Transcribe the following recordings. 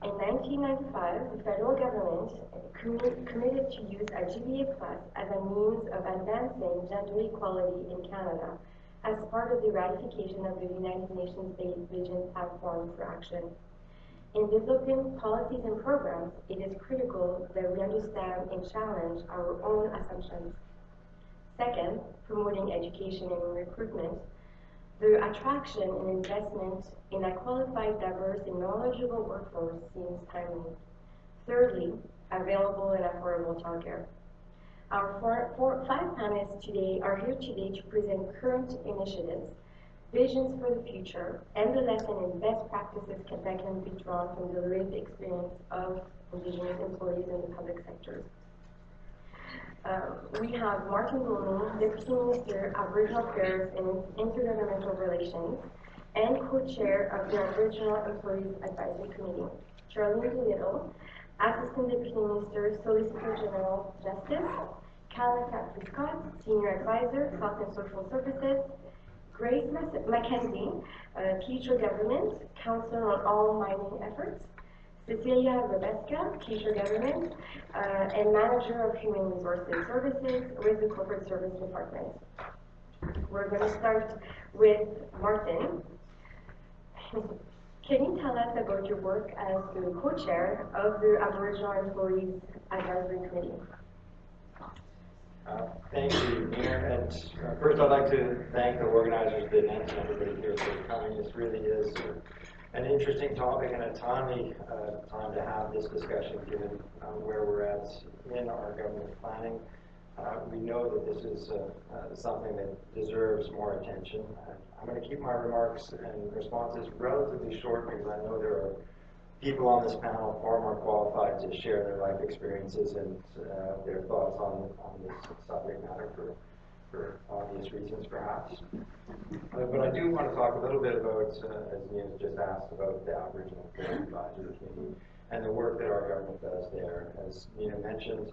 In 1995, the federal government committed to use a GBA Plus as a means of advancing gender equality in Canada as part of the ratification of the United Nations-based Vision Platform for Action. In developing policies and programs, it is critical that we understand and challenge our own assumptions. Second, promoting education and recruitment. The attraction and investment in a qualified, diverse, and knowledgeable workforce seems timely. Thirdly, available and affordable childcare. Our five panelists today are here today to present current initiatives, visions for the future, and the lesson and best practices that can be drawn from the lived experience of Indigenous employees in the public sector. We have Martin Goulney, Deputy Minister, Aboriginal Affairs and Intergovernmental Relations, and co-chair of the Aboriginal Employees Advisory Committee. Charlene DeLittle, Assistant Deputy Minister, Solicitor General Justice. Callan Catley-Scott, Senior Advisor, Health and Social Services. Grace Mackenzie, Teacher Government, Counselor on All Mining Efforts. Cecilia Rebeska, Teacher Government, and Manager of Human Resources Services with the Corporate Service Department. We're going to start with Martin. Can you tell us about your work as the co-chair of the Aboriginal Employees Advisory Committee? Thank you, Nina. And first I'd like to thank the organizers of the event and everybody here for coming. This really is an interesting topic and a timely time to have this discussion given where we're at in our government planning. We know that this is something that deserves more attention. I'm going to keep my remarks and responses relatively short because I know there are people on this panel far more qualified to share their life experiences and their thoughts on this subject matter for obvious reasons, perhaps. But I do want to talk a little bit about, as Nina just asked, about the Aboriginal Affairs Advisory Committee and the work that our government does there. As Nina mentioned,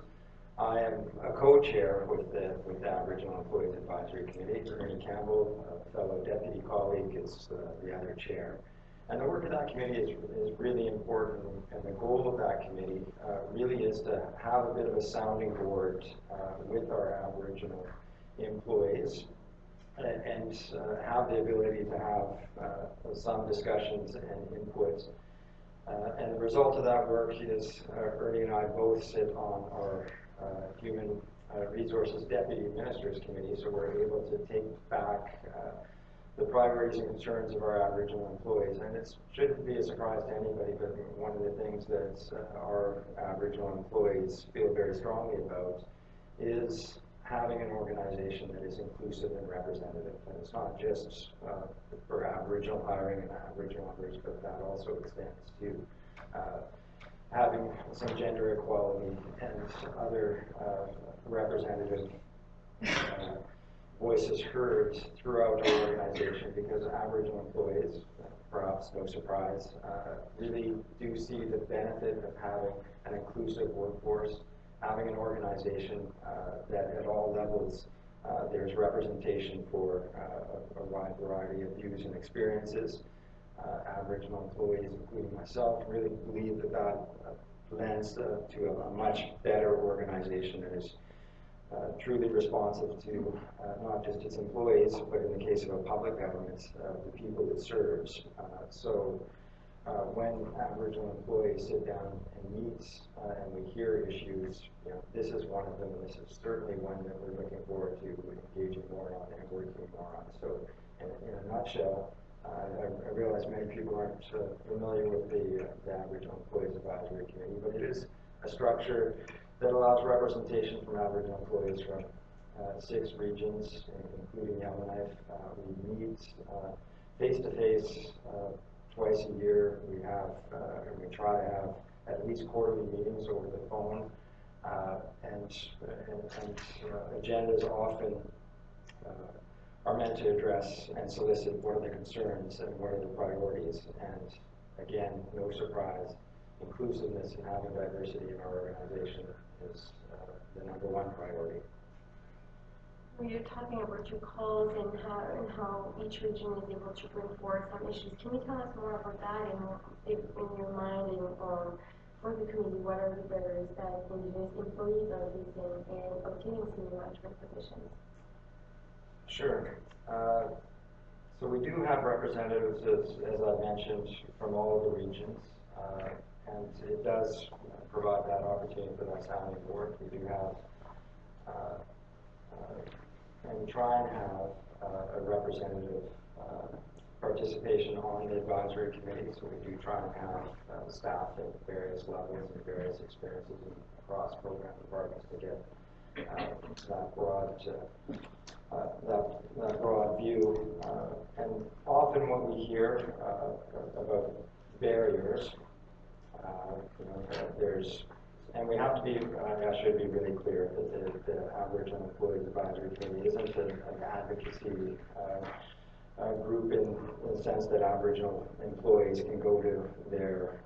I am a co-chair with the Aboriginal Employees Advisory Committee. Ernie Campbell, a fellow deputy colleague, is the other chair. And the work of that committee is really important, and the goal of that committee really is to have a bit of a sounding board with our Aboriginal employees and have the ability to have some discussions and inputs. And the result of that work is Ernie and I both sit on our Human Resources Deputy Ministers Committee, so we're able to take back the priorities and concerns of our Aboriginal employees. And it shouldn't be a surprise to anybody, but one of the things that our Aboriginal employees feel very strongly about is having an organization that is inclusive and representative. And it's not just for Aboriginal hiring and Aboriginal members, but that also extends to having some gender equality and other representative voices heard throughout our organization, because Aboriginal employees, perhaps no surprise, really do see the benefit of having an inclusive workforce, having an organization that at all levels there's representation for a wide variety of views and experiences. Aboriginal employees, including myself, really believe that that lends to a much better organization that is truly responsive to not just its employees, but in the case of a public government, the people it serves. So when Aboriginal employees sit down and meet and we hear issues, this is one of them, and this is certainly one that we're looking forward to engaging more on and working more on. So in a nutshell, I realize many people aren't familiar with the Aboriginal Employees Advisory Committee, but it is a structure that allows representation from Aboriginal employees from 6 regions, including Yellowknife. We meet face-to-face twice a year. We try to have at least quarterly meetings over the phone, and agendas often are meant to address and solicit what are the concerns and what are the priorities. And again, no surprise, inclusiveness and having diversity in our organization is the #1 priority. You're talking about virtue calls and how each region is able to bring forward some issues. Can you tell us more about that and in your mind and for the community, what are the barriers that Indigenous employees are facing in obtaining senior management positions? Sure. So we do have representatives, as I mentioned, from all of the regions, and it does provide that opportunity for that sounding board. We do have and try and have a representative participation on the advisory committee. So we do try and have staff at various levels and various experiences across program departments to get that broad view. And often what we hear about barriers, there's, and we have to be, I should be really clear that the Aboriginal Employees Advisory Committee isn't an advocacy group in the sense that Aboriginal employees can go to their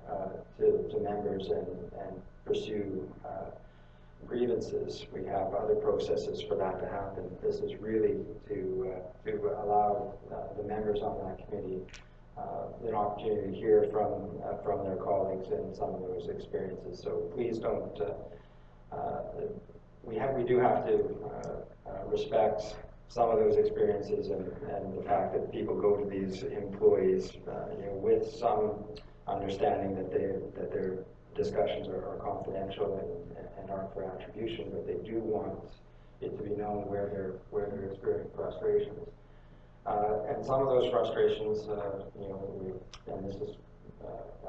to members and pursue grievances. We have other processes for that to happen. This is really to allow the members on that committee an opportunity to hear from their colleagues and some of those experiences. So please don't. We do have to respect some of those experiences and the fact that people go to these employees with some understanding that their discussions are confidential and aren't for attribution, but they do want it to be known where they're experiencing frustrations. And some of those frustrations, and this is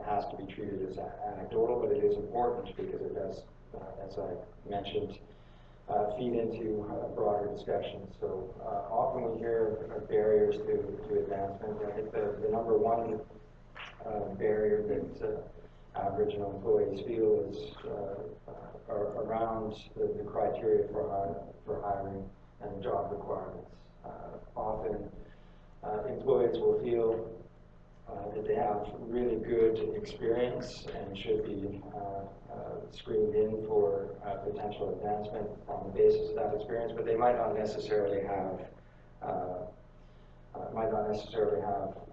has to be treated as anecdotal, but it is important because it does, as I mentioned, feed into broader discussions. So often we hear barriers to advancement. I think the number one barrier that Aboriginal employees feel is around the criteria for hiring and job requirements. Often employees will feel that they have really good experience and should be screened in for potential advancement on the basis of that experience, but they might not necessarily have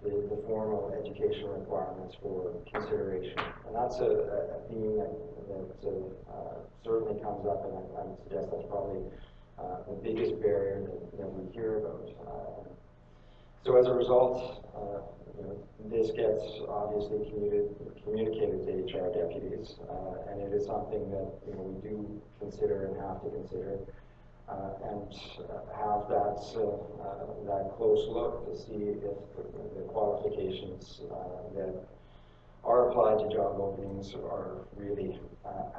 the formal educational requirements for consideration. And that's a theme that certainly comes up, and I would suggest that's probably the biggest barrier that we hear about. So as a result, this gets obviously communicated to HR deputies, and it is something that we do consider and have to consider, and have that close look to see if the qualifications that are applied to job openings are really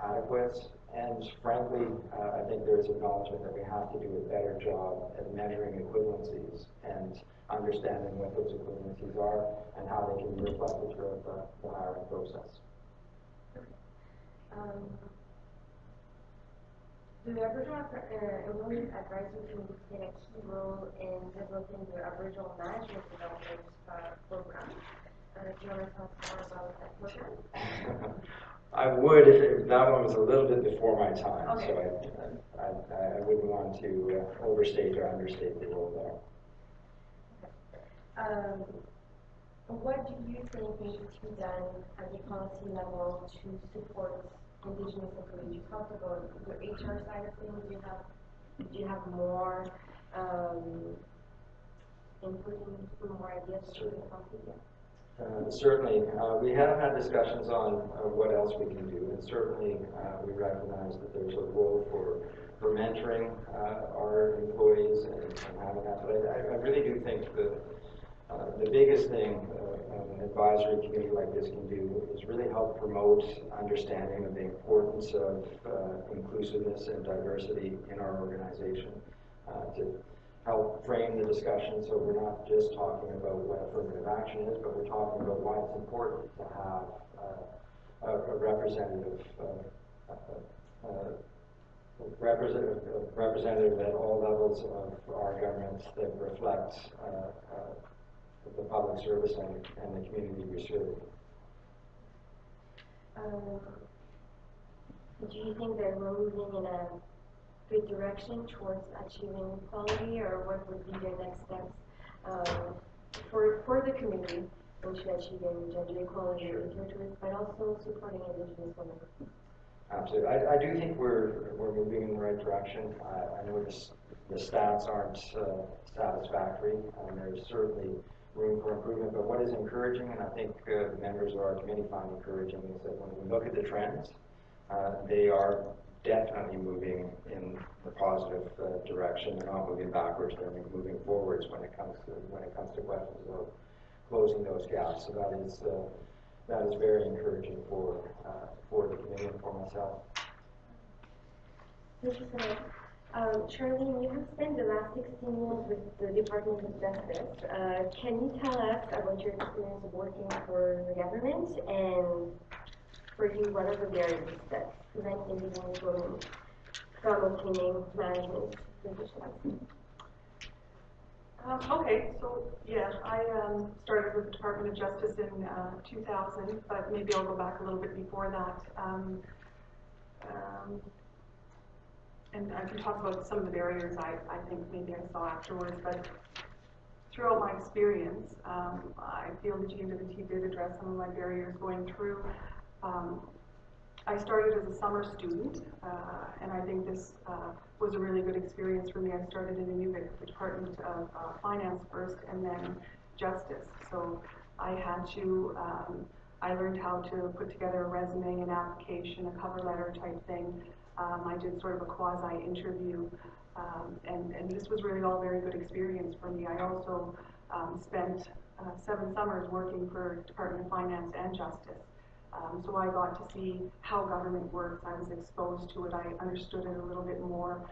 adequate. And frankly, I think there is acknowledgement that we have to do a better job at measuring equivalencies and understanding what those equivalencies are and how they can be reflected throughout the hiring process. Do the Aboriginal Employees Advisory Committee play a key role in developing the Aboriginal Management Development Program? Do you want to talk more about that program? I would if that one was a little bit before my time, okay. So I wouldn't want to overstate or understate the role there. What do you think needs to be done at the policy level to support Indigenous employees? You talked about the HR side of things. Do you have more input and more ideas to the policy? Certainly. We have had discussions on what else we can do, and certainly we recognize that there's a role for mentoring our employees and having that. But I really do think the biggest thing an advisory committee like this can do is really help promote understanding of the importance of inclusiveness and diversity in our organization, to help frame the discussion so we're not just talking about what affirmative action is, but we're talking about why it's important to have a representative at all levels of our government that reflects the public service and the community we serve. Do you think that we're moving in a good direction towards achieving equality, or what would be the next steps for the community into achieving gender equality with territories, but also supporting Indigenous women? Absolutely. I do think we're moving in the right direction. I know the stats aren't satisfactory, and there's certainly room for improvement. But what is encouraging, and I think members of our committee find encouraging, is that when we look at the trends, they are definitely moving in the positive direction. They're not moving backwards; they're moving forwards when it comes to questions of closing those gaps. So that is very encouraging for the committee and for myself. Thank you so much. Charlene, you have spent the last 16 years with the Department of Justice. Can you tell us about your experience of working for the government, and for you, what are the barriers that prevent Indigenous women from obtaining management positions? Okay, so yeah, I started with the Department of Justice in 2000, but maybe I'll go back a little bit before that. And I can talk about some of the barriers I think maybe I saw afterwards, but throughout my experience, I feel the NWT did address some of my barriers going through. I started as a summer student, and I think this was a really good experience for me. I started in the Department of Finance first, and then Justice. So I had to, I learned how to put together a resume, an application, a cover letter type thing. I did sort of a quasi-interview, and this was really all very good experience for me. I also spent 7 summers working for Department of Finance and Justice. So I got to see how government works. I was exposed to it. I understood it a little bit more.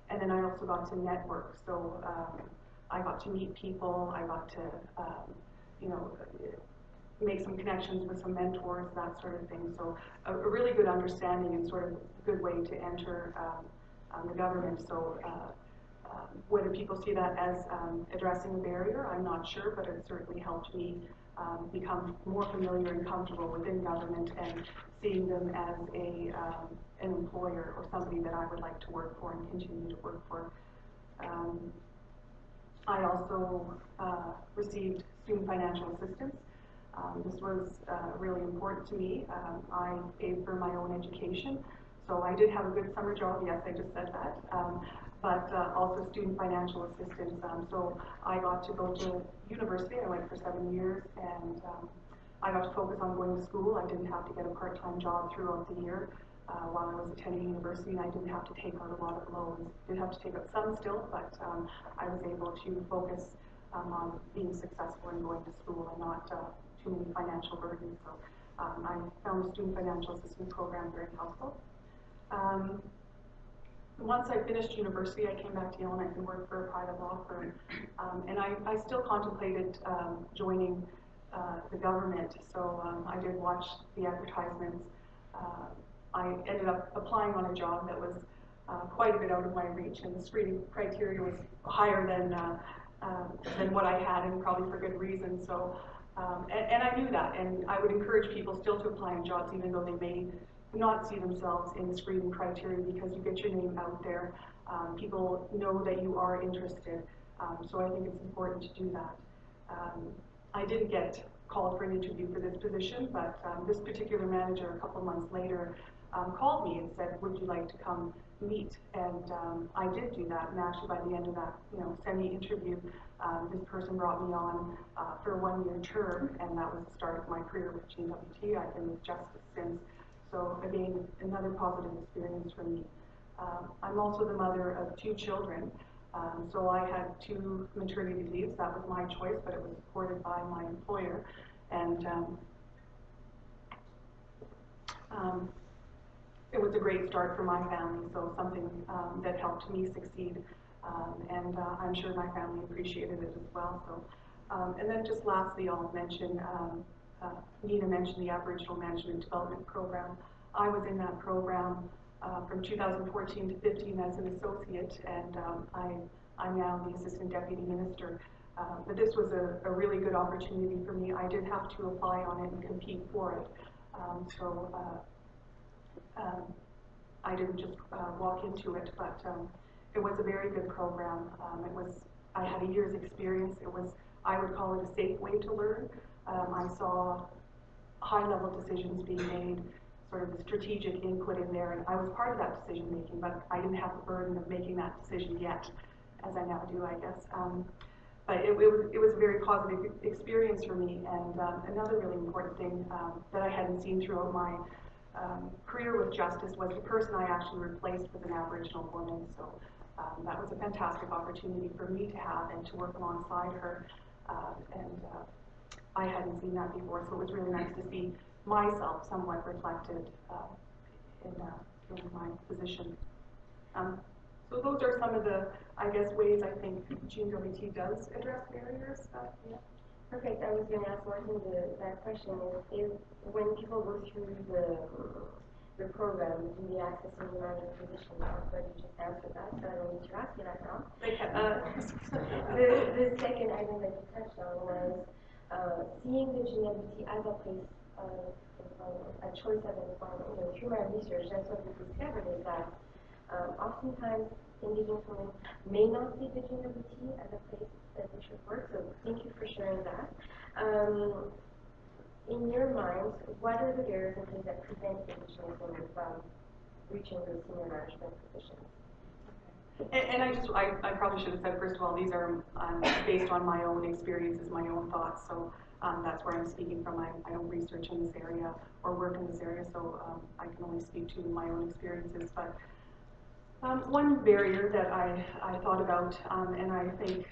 And then I also got to network. So I got to meet people. I got to, you know, make some connections with some mentors, that sort of thing. So a really good understanding and sort of good way to enter the government. So whether people see that as addressing a barrier, I'm not sure, but it certainly helped me become more familiar and comfortable within government, and seeing them as an employer or somebody that I would like to work for and continue to work for. I also received student financial assistance. This was really important to me. I paid for my own education, so I did have a good summer job. Yes, I just said that. But also student financial assistance. So I got to go to university. I went for 7 years, and I got to focus on going to school. I didn't have to get a part-time job throughout the year while I was attending university, and I didn't have to take out a lot of loans. Did have to take out some still, but I was able to focus on being successful in going to school and not too many financial burdens. So I found the student financial assistance program very helpful. Once I finished university, I came back to Yellowknife and worked for a private law firm. And I still contemplated joining the government, so I did watch the advertisements. I ended up applying on a job that was quite a bit out of my reach, and the screening criteria was higher than what I had, and probably for good reason. So, and I knew that, and I would encourage people still to apply in jobs, even though they may not see themselves in the screening criteria, because you get your name out there. People know that you are interested, so I think it's important to do that. I didn't get called for an interview for this position, but this particular manager a couple of months later called me and said, would you like to come meet? And I did do that, and actually by the end of that semi-interview, this person brought me on for a 1-year term, and that was the start of my career with NWT. I've been with Justice since. So again, another positive experience for me. I'm also the mother of 2 children. So I had 2 maternity leaves. That was my choice, but it was supported by my employer. And it was a great start for my family, so something that helped me succeed. And I'm sure my family appreciated it as well. So, and then just lastly, I'll mention, Nina mentioned the Aboriginal Management Development Program. I was in that program from 2014 to 15 as an associate, and I'm now the Assistant Deputy Minister. But this was a really good opportunity for me. I did have to apply on it and compete for it. I didn't just walk into it, but it was a very good program. I had a year's experience. I would call it a safe way to learn. I saw high-level decisions being made, sort of the strategic input in there, and I was part of that decision making, but I didn't have the burden of making that decision yet, as I now do, I guess. But it was a very positive experience for me, and another really important thing that I hadn't seen throughout my career with Justice was the person I actually replaced was an Aboriginal woman, so that was a fantastic opportunity for me to have and to work alongside her, and I hadn't seen that before, so it was really nice to see myself somewhat reflected in my position. So those are some of the, I guess, ways I think NWT does address barriers. Yeah. Perfect. I was going to ask Martin that question is when people go through the program, do they access the management position? But you just answered that, so I don't need to ask you that now. The second item that you touched on was seeing the NWT as a place of employment, a choice of employment. Through my research, that's what we discovered is that oftentimes Indigenous women may not see the NWT as a place that they should work, so thank you for sharing that. In your mind, what are the barriers and things that prevent Indigenous women from reaching those senior management positions? And I probably should have said, first of all, these are based on my own experiences, my own thoughts, so that's where I'm speaking from. I don't research in this area or work in this area, so I can only speak to my own experiences. But one barrier that I thought about, and I think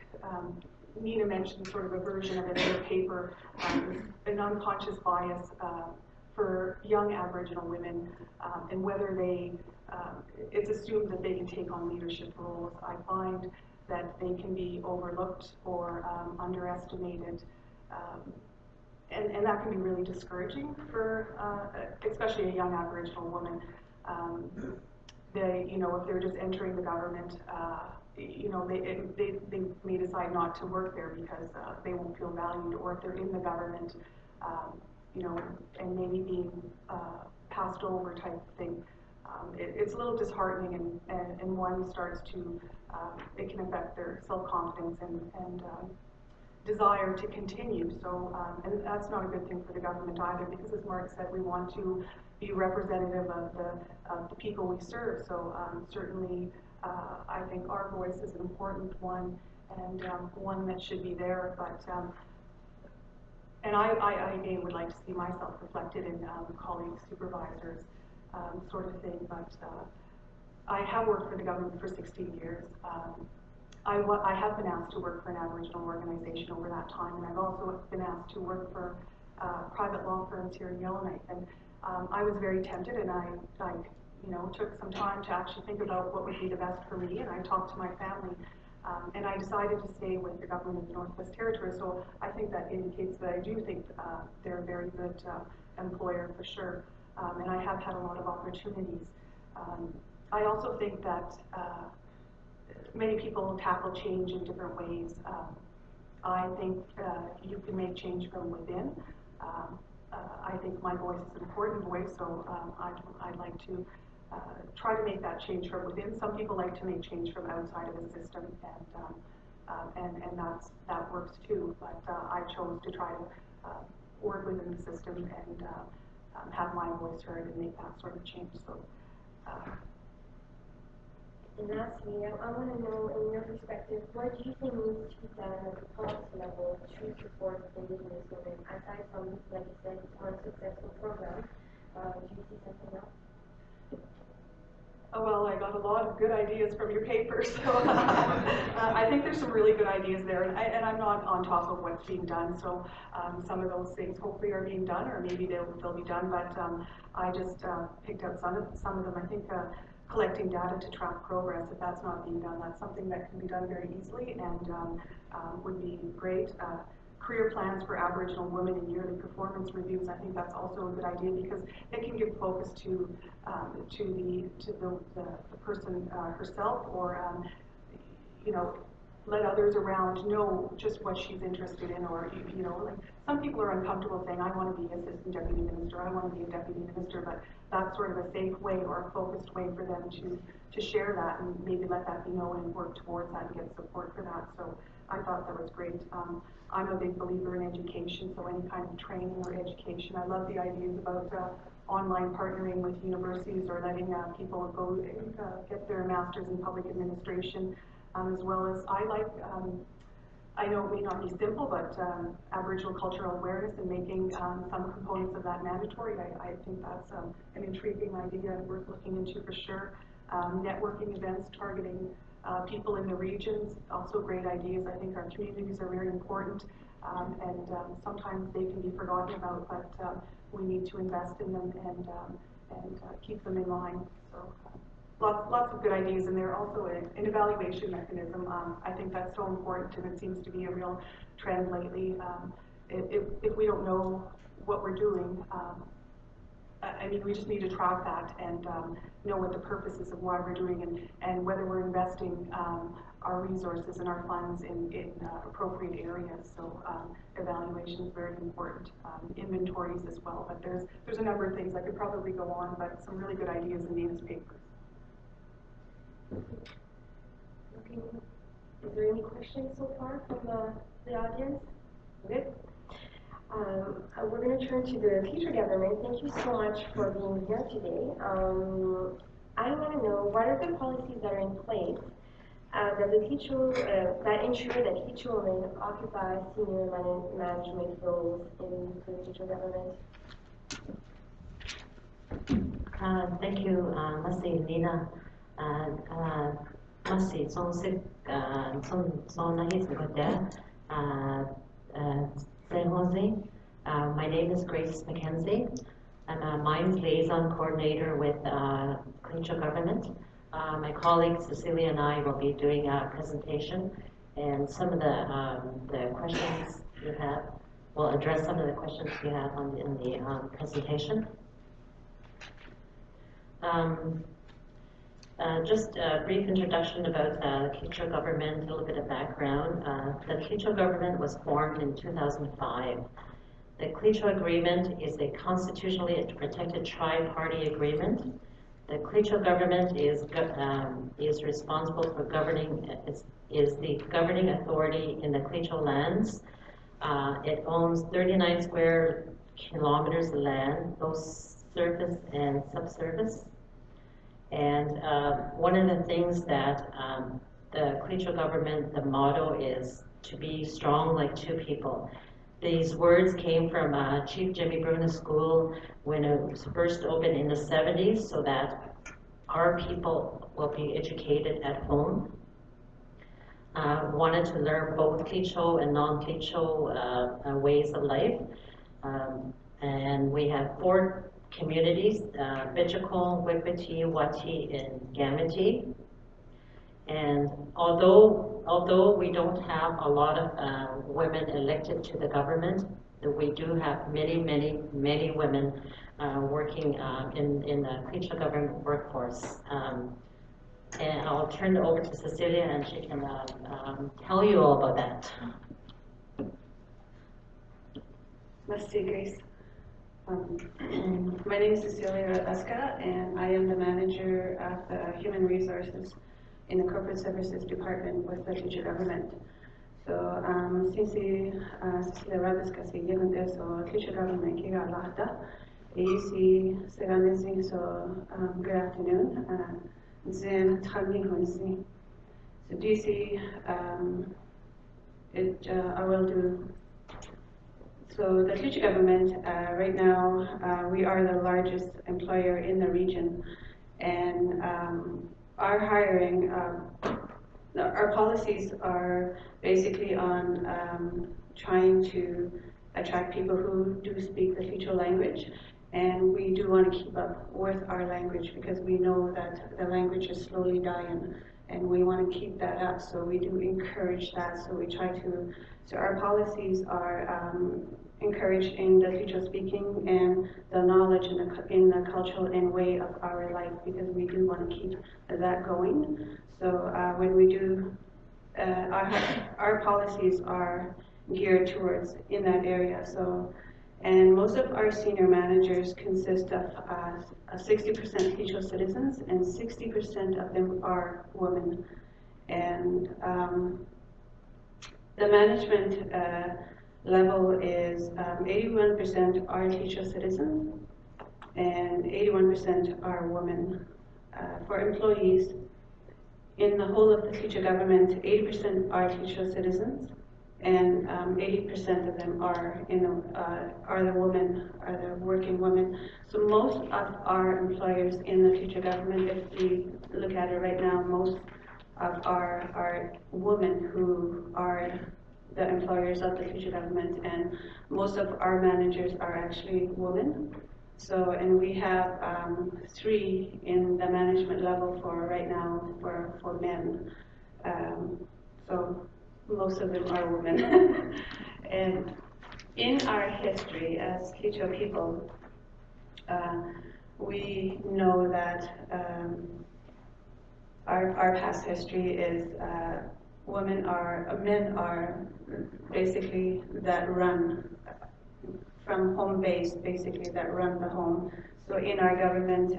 Nina mentioned sort of a version of it in the paper, an unconscious bias for young Aboriginal women, and whether it's assumed that they can take on leadership roles. I find that they can be overlooked or underestimated, and that can be really discouraging for especially a young Aboriginal woman. If they're just entering the government, they may decide not to work there because they won't feel valued, or if they're in the government, and maybe being passed over type of thing. It's a little disheartening, and one starts to, it can affect their self-confidence and desire to continue. So, and that's not a good thing for the government either, because as Mark said, we want to be representative of the people we serve. So certainly, I think our voice is an important one, and one that should be there. But and I again would like to see myself reflected in colleagues, supervisors, sort of thing. But I have worked for the government for 16 years. I have been asked to work for an Aboriginal organization over that time, and I've also been asked to work for private law firms here in Yellowknife. And I was very tempted, and I took some time to actually think about what would be the best for me, and I talked to my family, and I decided to stay with the government of the Northwest Territories. So I think that indicates that I do think they're a very good employer for sure, and I have had a lot of opportunities. I also think that many people tackle change in different ways. I think you can make change from within. I think my voice is an important voice, so I'd like to try to make that change from within. Some people like to make change from outside of the system, and that works too. But I chose to try to work within the system and have my voice heard and make that sort of change. So. And lastly, I want to know, in your perspective, what do you think needs to be done at the policy level to support Indigenous women, aside from, like you said, one successful program? Do you see something else? Oh, well, I got a lot of good ideas from your paper, so I think there's some really good ideas there, and I'm not on top of what's being done, so some of those things hopefully are being done, or maybe they'll be done, but I just picked out some of them. I think collecting data to track progress, if that's not being done, that's something that can be done very easily and would be great. Career plans for Aboriginal women and yearly performance reviews, I think that's also a good idea, because it can give focus to the person herself, or let others around know just what she's interested in, or like some people are uncomfortable saying, I want to be assistant deputy minister, I want to be a deputy minister, but that's sort of a safe way or a focused way for them to share that and maybe let that be known and work towards that and get support for that. So I thought that was great. I'm a big believer in education, so any kind of training or education. I love the ideas about online partnering with universities or letting people go get their masters in public administration, as well as I know it may not be simple, but Aboriginal cultural awareness and making some components of that mandatory, I think that's an intriguing idea and worth looking into for sure. Networking events targeting people in the regions, also great ideas. I think our communities are very important, and sometimes they can be forgotten about, but we need to invest in them and keep them in line. So lots of good ideas, and they're also an evaluation mechanism. I think that's so important, and it seems to be a real trend lately. If we don't know what we're doing, I mean, we just need to track that and know what the purpose is of why we're doing and whether we're investing our resources and our funds in appropriate areas. So evaluation is very important. Inventories as well, but there's a number of things. I could probably go on, but some really good ideas in these papers. Okay. Is there any questions so far from the audience? Good. We're going to turn to the future government. Thank you so much for being here today. I want to know, what are the policies that are in place that ensure that Teacher women occupy senior management roles in the future government? Thank you, Masi Nina. Masi Song Nahis Goda, San Jose. My name is Grace McKenzie. I'm a Mines Liaison Coordinator with Clincho Government. My colleague Cecilia and I will be doing a presentation, and some of the questions you have, we'll address some of the questions you have in the presentation. Just a brief introduction about the Clincho Government, a little bit of background. The Clincho Government was formed in 2005. The Clincho Agreement is a constitutionally protected tri-party agreement. The Clincho Government is responsible for governing, is the governing authority in the Clincho lands. It owns 39 square kilometers of land, both surface and subsurface. And one of the things that the Clincho Government, the motto is to be strong like two people. These words came from Chief Jimmy Bruna's school when it was first opened in the 70s, so that our people will be educated at home. Wanted to learn both Clincho and non-Clincho ways of life. And we have 4 communities, Bichakol, Wipiti, Wati, and Gamiti. And although we don't have a lot of women elected to the government, we do have many women working in the Clincho government workforce. And I'll turn it over to Cecilia, and she can tell you all about that. Merci, Grace. My name is Cecilia Rabesca, and I am the manager of the Human Resources in the Corporate Services Department with the Clincho Government. So, since Cecilia Rabesca is given this, so Clincho Government kiga lahda, easy seganizing, so good afternoon, Zen Tami Hunsi. So DC, I will do. So the Clincho Government, right now, we are the largest employer in the region, and our hiring, our policies are basically on trying to attract people who do speak the Clincho language, and we do want to keep up with our language because we know that the language is slowly dying, and we want to keep that up, so we do encourage that, so we try to, so our policies are encouraged in the Clincho speaking and the knowledge in the cultural and way of our life, because we do want to keep that going. So when we do, our policies are geared towards in that area. So, and most of our senior managers consist of 60% teacher citizens, and 60% of them are women. And the management level is 81% are teacher citizens, and 81% are women. For employees, in the whole of the teacher government, 80% are teacher citizens, and 80% of them are the women, are the working women. So most of our employers in the teacher government, if we look at it right now, most of our women who are the employers of the teacher government, and most of our managers are actually women. So, and we have 3 in the management level for right now for men. So most of them are women. And in our history as teacher people, we know that our past history is men are basically that run from home base, basically that run the home. So in our government,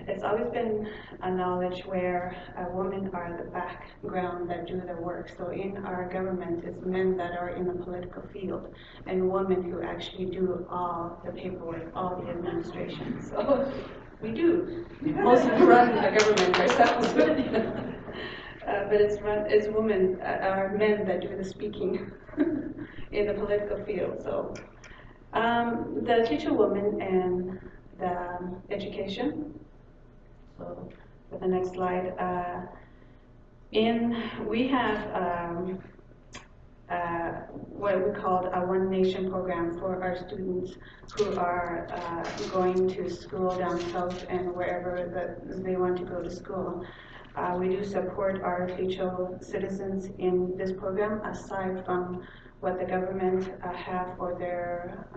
it's always been a knowledge where women are the background that do the work. So in our government, it's men that are in the political field, and women who actually do all the paperwork, all the administration. So we do mostly run the government ourselves, but it's women, are men that do the speaking in the political field. So the teacher woman and the education. So for the next slide, we have what we call a One Nation program for our students who are going to school down south and wherever they want to go to school. We do support our teacher citizens in this program, aside from what the government have for their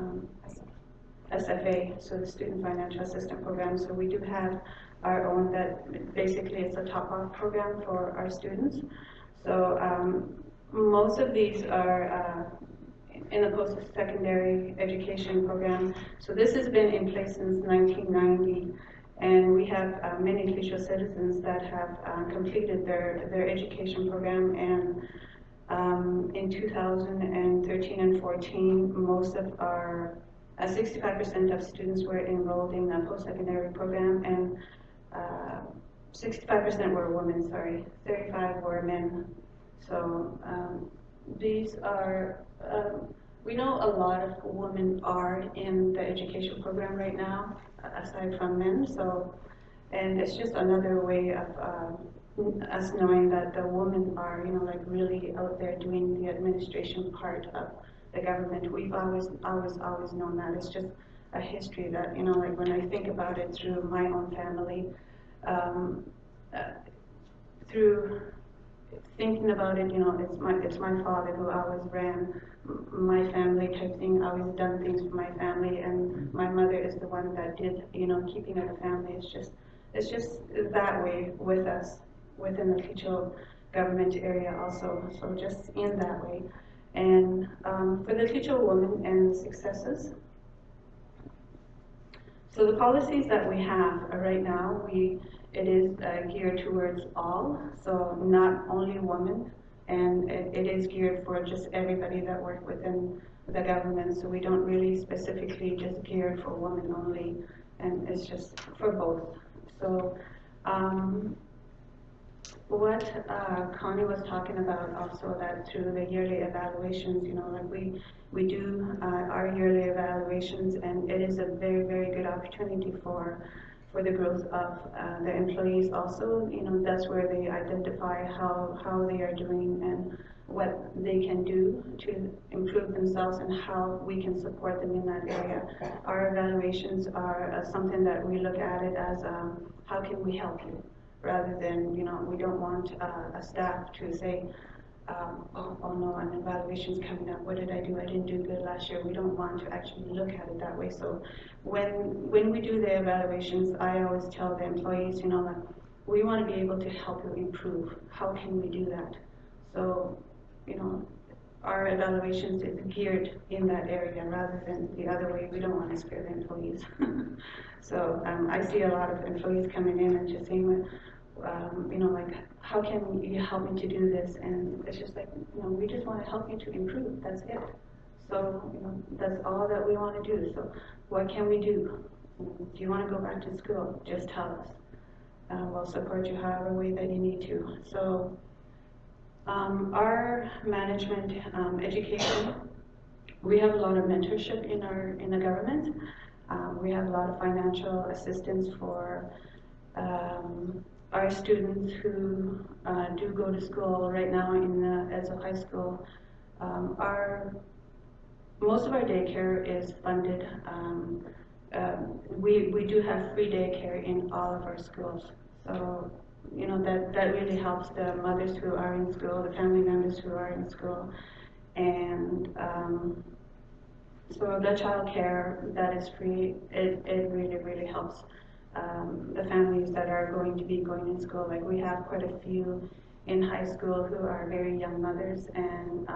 SFA, so the Student Financial Assistance Program. So we do have our own that basically is a top-off program for our students. So most of these are in the post-secondary education program. So this has been in place since 1990. And we have many teacher citizens that have completed their education program, and in 2013 and 14, most of our 65% of students were enrolled in the post-secondary program, and 65% were women, 35 were men. So these are, we know a lot of women are in the education program right now, aside from men. So, and it's just another way of us knowing that the women are, like really out there doing the administration part of the government. We've always known that. It's just a history that, like when I think about it through my own family, through thinking about it, it's my father who always ran my family type thing, always done things for my family, and my mother is the one that did, keeping of the family. It's just that way with us within the teacher government area also. So just in that way. And for the teacher woman and successes, so the policies that we have right now, it is geared towards all, so not only women, and it is geared for just everybody that work within the government. So we don't really specifically just geared for women only, and it's just for both. So what Connie was talking about also, that through the yearly evaluations, like we do our yearly evaluations, and it is a very, very good opportunity for the growth of the employees also. That's where they identify how they are doing and what they can do to improve themselves and how we can support them in that area. Our evaluations are something that we look at it as how can we help you, rather than, we don't want a staff to say, oh no, an evaluation's coming up, what did I do? I didn't do good last year. We don't want to actually look at it that way. So when we do the evaluations, I always tell the employees, that we want to be able to help you improve. How can we do that? So, our evaluations is geared in that area rather than the other way. We don't want to scare the employees. So I see a lot of employees coming in and just saying, you know, like, how can you help me to do this? And it's just like, you know, we just want to help you to improve. That's it. So, you know, that's all that we want to do. So what can we do? Do you want to go back to school? Just tell us. We'll support you however way that you need to. So our management education, we have a lot of mentorship in the government. We have a lot of financial assistance for our students who do go to school right now in the Edzo High School. Most of our daycare is funded. We do have free daycare in all of our schools. So, you know, that really helps the mothers who are in school, the family members who are in school. And so the child care that is free, it really, really helps the families that are going to be going in school. Like, we have quite a few in high school who are very young mothers, and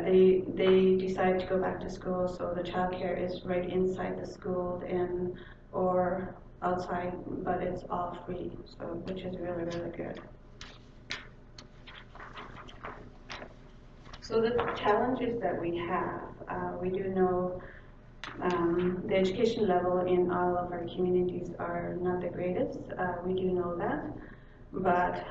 they decide to go back to school, so the childcare is right inside the school and or outside, but it's all free, so which is really, really good. So the challenges that we have, we do know the education level in all of our communities are not the greatest. We do know that, but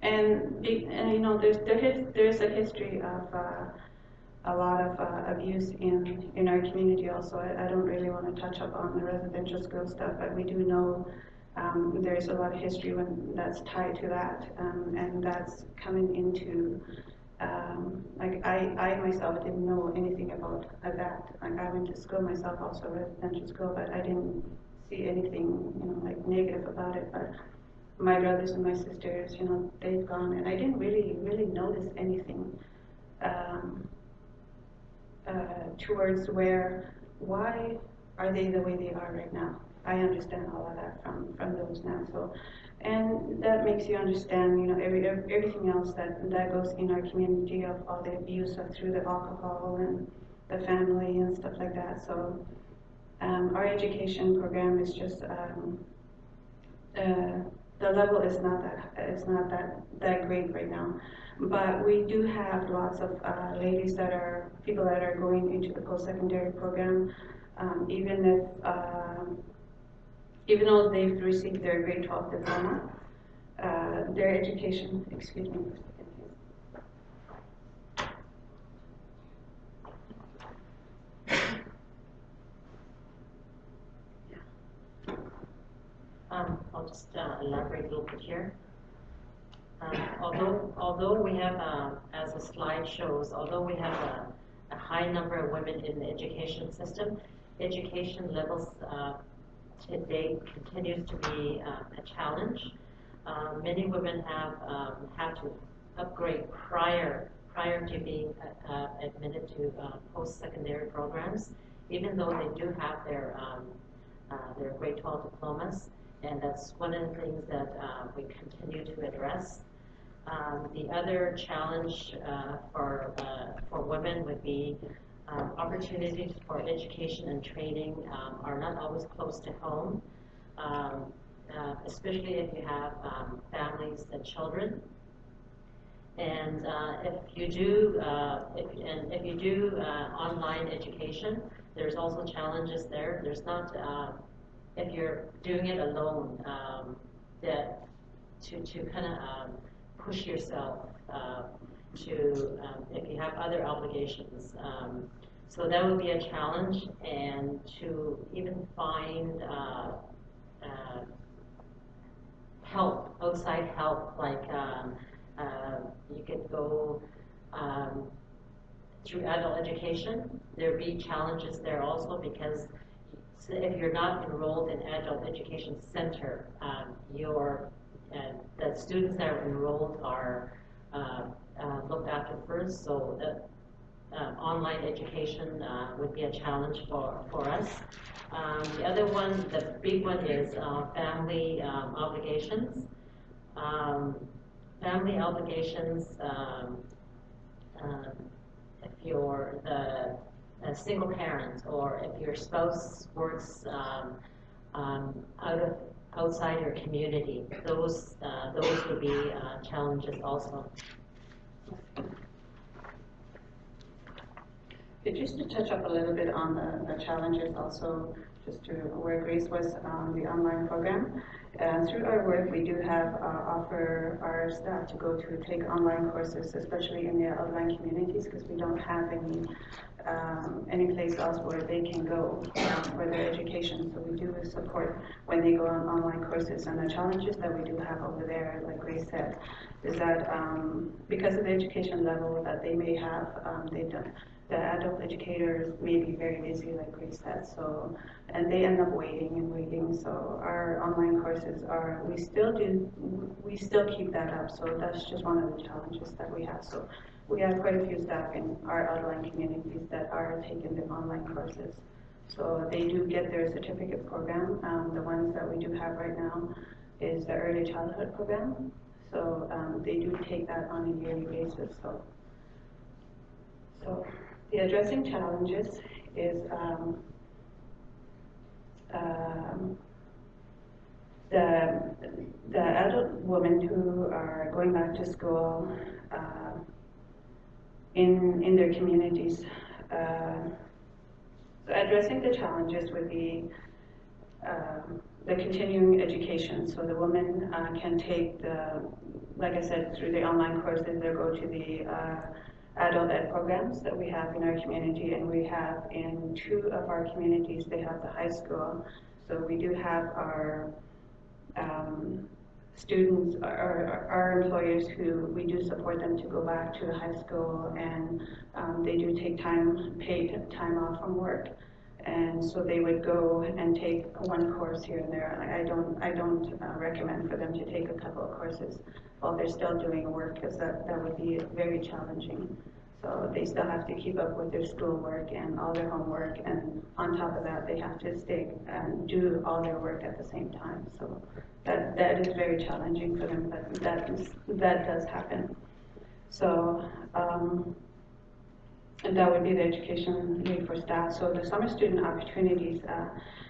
and you know, there's a history of a lot of abuse in our community also. I don't really want to touch up on the residential school stuff, but we do know there's a lot of history that's tied to that, and that's coming into like I myself didn't know anything about that. Like, I went to school myself, also residential school, but I didn't see anything, you know, like negative about it. But my brothers and my sisters, you know, they've gone, and I didn't really notice anything towards why are they the way they are right now. I understand all of that from those now. So, and that makes you understand, you know, everything else that goes in our community, of all the abuse through the alcohol and the family and stuff like that. So our education program is just the level is not that great right now, but we do have lots of people that are going into the post-secondary program, even though they've received their grade 12 diploma, their education, excuse me. I'll just elaborate a little bit here. Although we have, as the slide shows, although we have a high number of women in the education system, education levels today continues to be a challenge. Many women have had to upgrade prior to being admitted to post-secondary programs, even though they do have their grade 12 diplomas. And that's one of the things that we continue to address. The other challenge for women would be opportunities for education and training are not always close to home, especially if you have families and children. And if you do online education, there's also challenges there. There's not if you're doing it alone, that to kind of push yourself to if you have other obligations. So that would be a challenge, and to even find help, outside help, like you could go through adult education. There'd be challenges there also, because if you're not enrolled in adult education center, the students that are enrolled are looked after first. So online education would be a challenge for us. The other one, the big one, is family obligations. family obligations, if you're a single parent, or if your spouse works outside your community, those would be challenges also. Just to touch up a little bit on the challenges also, just to where Grace was on the online program. Through our work, we do have offer our staff to go to take online courses, especially in the outlying communities, because we don't have any place else where they can go for their education. So we do support when they go on online courses. And the challenges that we do have over there, like Grace said, is that because of the education level that they may have, the adult educators may be very busy, like Grace said, so, and they end up waiting and waiting, so our online courses we still keep that up, so that's just one of the challenges that we have. So we have quite a few staff in our outlying communities that are taking the online courses. So they do get their certificate program. The ones that we do have right now is the early childhood program, so they do take that on a yearly basis. So the addressing challenges is the adult women who are going back to school in their communities. So addressing the challenges would be the continuing education. So the women can take like I said, through the online courses, they go to the adult ed programs that we have in our community, and we have in 2 of our communities, they have the high school. So we do have our students, our employers who we do support them to go back to the high school, and they do take paid time off from work. And so they would go and take one course here and there. I don't recommend for them to take a couple of courses while they're still doing work, because that would be very challenging. So they still have to keep up with their schoolwork and all their homework, and on top of that, they have to stay and do all their work at the same time. So that is very challenging for them, but that does happen. So and that would be the education need for staff. So the summer student opportunities,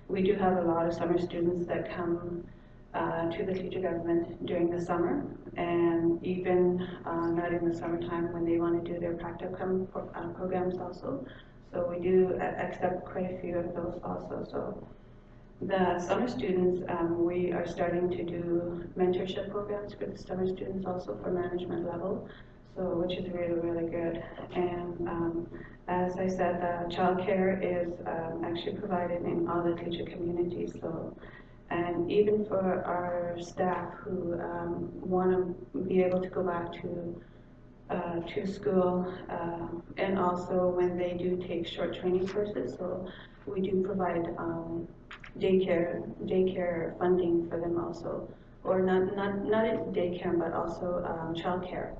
we do have a lot of summer students that come to the teacher government during the summer, and even not in the summertime when they want to do their practicum programs also. So we do accept quite a few of those also. So the summer students, we are starting to do mentorship programs for the summer students also for management level. So, which is really, really good. And as I said, childcare is actually provided in all the teacher communities. So, and even for our staff who want to be able to go back to school, and also when they do take short training courses, so we do provide daycare funding for them also, or not daycare, but also childcare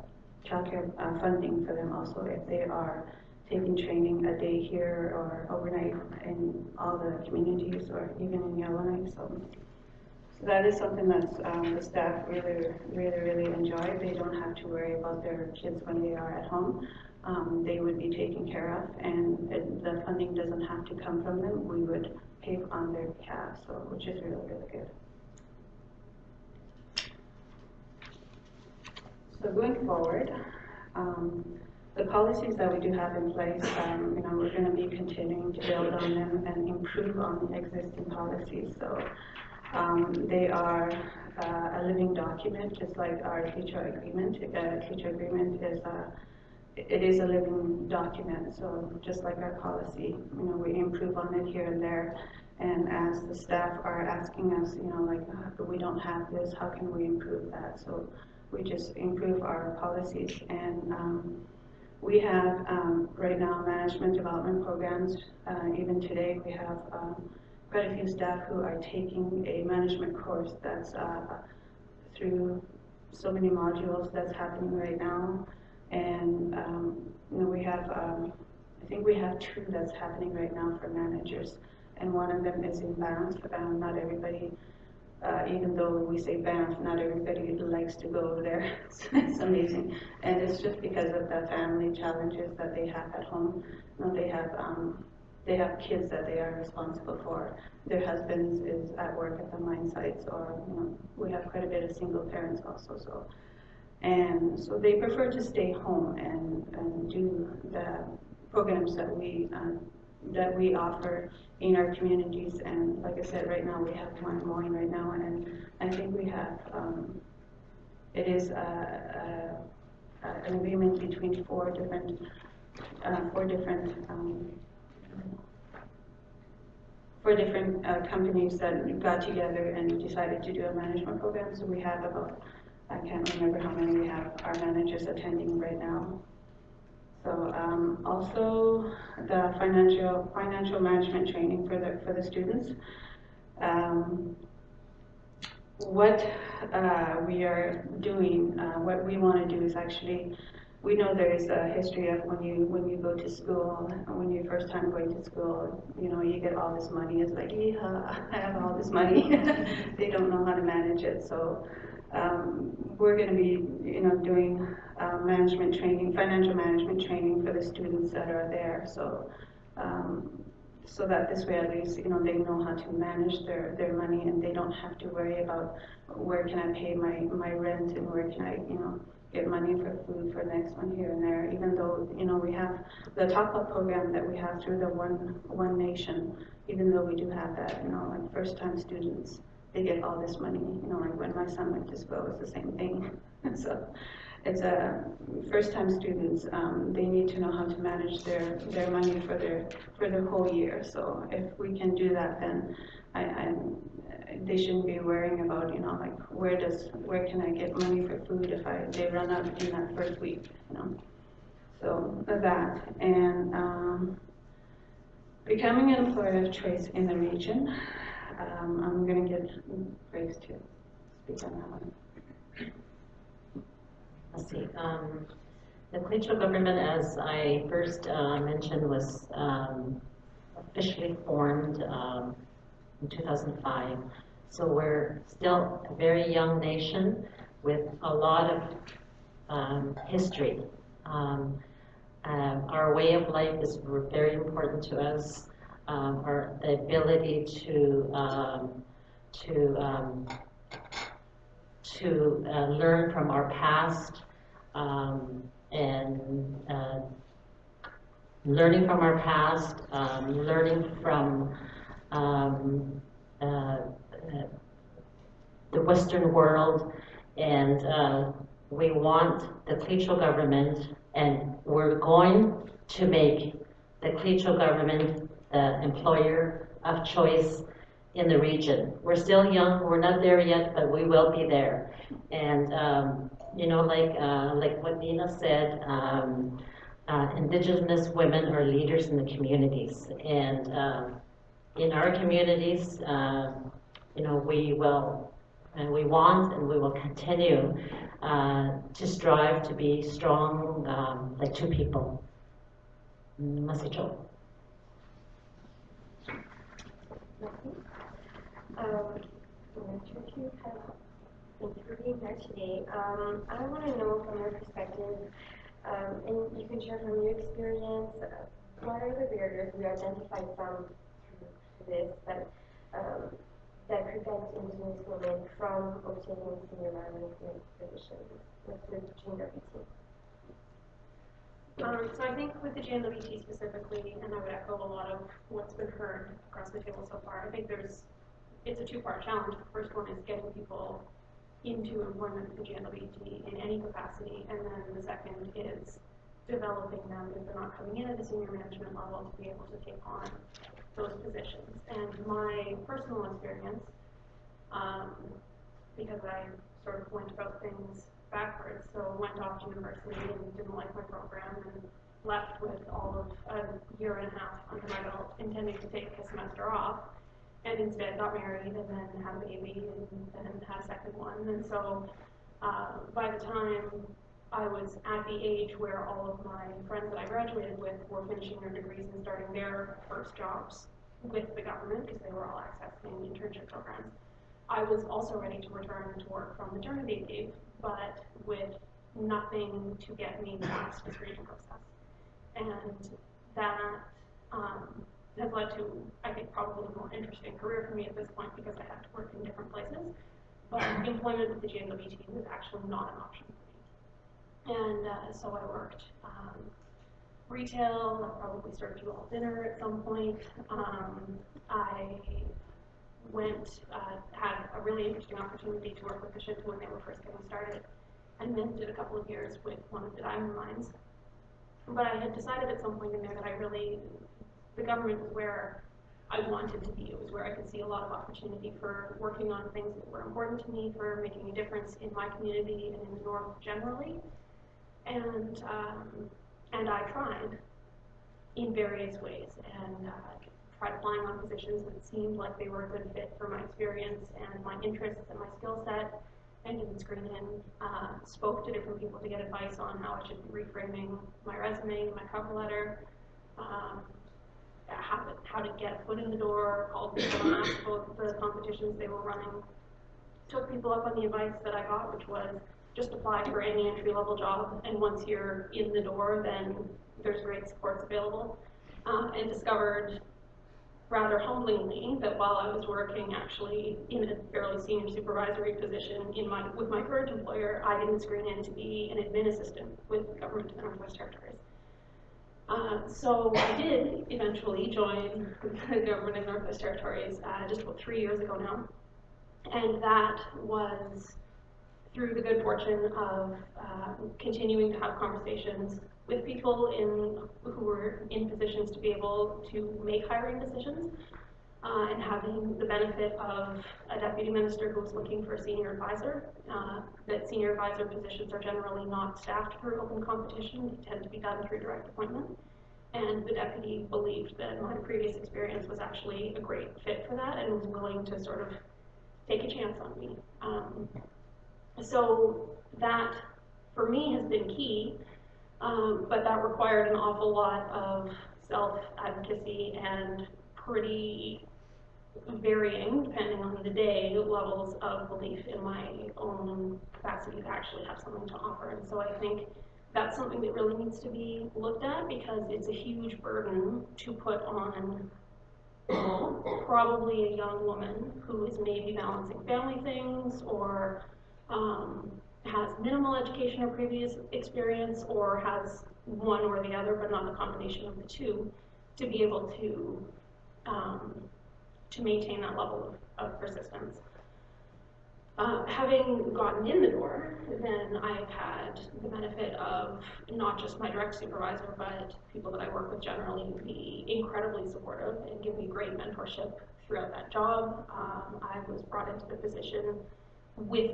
funding for them also if they are taking training a day here or overnight in all the communities or even in Yellowknife. So that is something that the staff really enjoy. They don't have to worry about their kids when they are at home. They would be taken care of, and the funding doesn't have to come from them. We would pay on their behalf, so which is really good. So going forward, the policies that we do have in place, we're going to be continuing to build on them and improve on existing policies. So they are a living document, just like our teacher agreement. Teacher agreement is a living document. So just like our policy, we improve on it here and there. And as the staff are asking us, we don't have this, how can we improve that? So we just improve our policies, and we have right now management development programs. Even today we have quite a few staff who are taking a management course that's through so many modules that's happening right now, and we have I think we have 2 that's happening right now for managers, and one of them is in Banff. Not everybody even though we say Banff, not everybody likes to go over there. It's amazing. And it's just because of the family challenges that they have at home. You know, they have kids that they are responsible for. Their husbands is at work at the mine sites, or you know, we have quite a bit of single parents also. So they prefer to stay home and do the programs that we offer in our communities. And like I said, right now we have one going right now, and I think we have it is an agreement between four different companies that got together and decided to do a management program. So we have about, I can't remember how many we have, our managers attending right now. So also the financial management training for the students. What we are doing, what we want to do is actually, we know there is a history of when you go to school, when you're first time going to school, you know, you get all this money. It's like, yeah, I have all this money. They don't know how to manage it. So we're going to be, you know, doing management training, financial management training for the students that are there. So so that this way at least, you know, they know how to manage their money, and they don't have to worry about where can I pay my rent, and where can I, you know, get money for food for next one here and there. Even though, you know, we have the top-up program that we have through the One Nation, even though we do have that, you know, like first-time students, they get all this money. You know, like when my son went to school, it's the same thing. So it's a first-time students, they need to know how to manage their money for their whole year. So if we can do that, then they shouldn't be worrying about, you know, like where can I get money for food if they run out in that first week, you know. So that, and becoming an employer of choice in the region. I'm going to get Grace to speak on that one. Let's see. The Clecho government, as I first mentioned, was officially formed in 2005. So we're still a very young nation with a lot of history. Our way of life is very important to us. The ability to learn from our past, learning from our past, learning from the Western world, and we want the Clecho government, and we're going to make the Clecho government the employer of choice in the region. We're still young, we're not there yet, but we will be there. And you know, like what Nina said, Indigenous women are leaders in the communities, and in our communities, you know, we will, and we want, and we will continue to strive to be strong, like two people. Masicho. Mr. Chu, thank you for being here today. I want to know from your perspective, and you can share from your experience, what are the barriers we identified from this that prevent Indigenous women from obtaining senior management positions with the NWT? So I think with the GNWT specifically, and I would echo a lot of what's been heard across the table so far, I think it's a two-part challenge. The first one is getting people into employment with the GNWT in any capacity, and then the second is developing them if they're not coming in at the senior management level to be able to take on those positions. And my personal experience, because I sort of went about things backwards, so went off to university and didn't like my program and left with all of a year and a half under my belt, intending to take a semester off, and instead got married and then had a baby and then had a second one. And so by the time I was at the age where all of my friends that I graduated with were finishing their degrees and starting their first jobs with the government, because they were all accessing internship programs, I was also ready to return to work from maternity leave, but with nothing to get me past the screening process. And that has led to, I think, probably a more interesting career for me at this point because I have to work in different places. But employment with the GNWT was actually not an option for me. And so I worked retail. I probably served you all dinner at some point. I went, had a really interesting opportunity to work with the Shinto when they were first getting started, and then did a couple of years with one of the diamond mines. But I had decided at some point in there that the government was where I wanted to be. It was where I could see a lot of opportunity for working on things that were important to me, for making a difference in my community and in the North generally. And I tried in various ways and tried applying on positions that seemed like they were a good fit for my experience and my interests and my skill set, and didn't screen in. Spoke to different people to get advice on how I should be reframing my resume, my cover letter, how to get a foot in the door, called people and asked about the competitions they were running. Took people up on the advice that I got, which was just apply for any entry-level job, and once you're in the door, then there's great supports available. And discovered rather humblingly that while I was working actually in a fairly senior supervisory position with my current employer, I didn't screen in to be an admin assistant with the government of the Northwest Territories. So I did eventually join the government of the Northwest Territories just about 3 years ago now, and that was through the good fortune of continuing to have conversations with people who were in positions to be able to make hiring decisions, and having the benefit of a deputy minister who was looking for a senior advisor. That senior advisor positions are generally not staffed through open competition, they tend to be done through direct appointment. And the deputy believed that my previous experience was actually a great fit for that and was willing to sort of take a chance on me. So that, for me, has been key, but that required an awful lot of self-advocacy and pretty varying, depending on the day, levels of belief in my own capacity to actually have something to offer. And so I think that's something that really needs to be looked at, because it's a huge burden to put on probably a young woman who is maybe balancing family things, or has minimal education or previous experience, or has one or the other but not the combination of the two, to be able to maintain that level of persistence. Having gotten in the door, then I've had the benefit of not just my direct supervisor, but people that I work with generally be incredibly supportive and give me great mentorship throughout that job. I was brought into the position with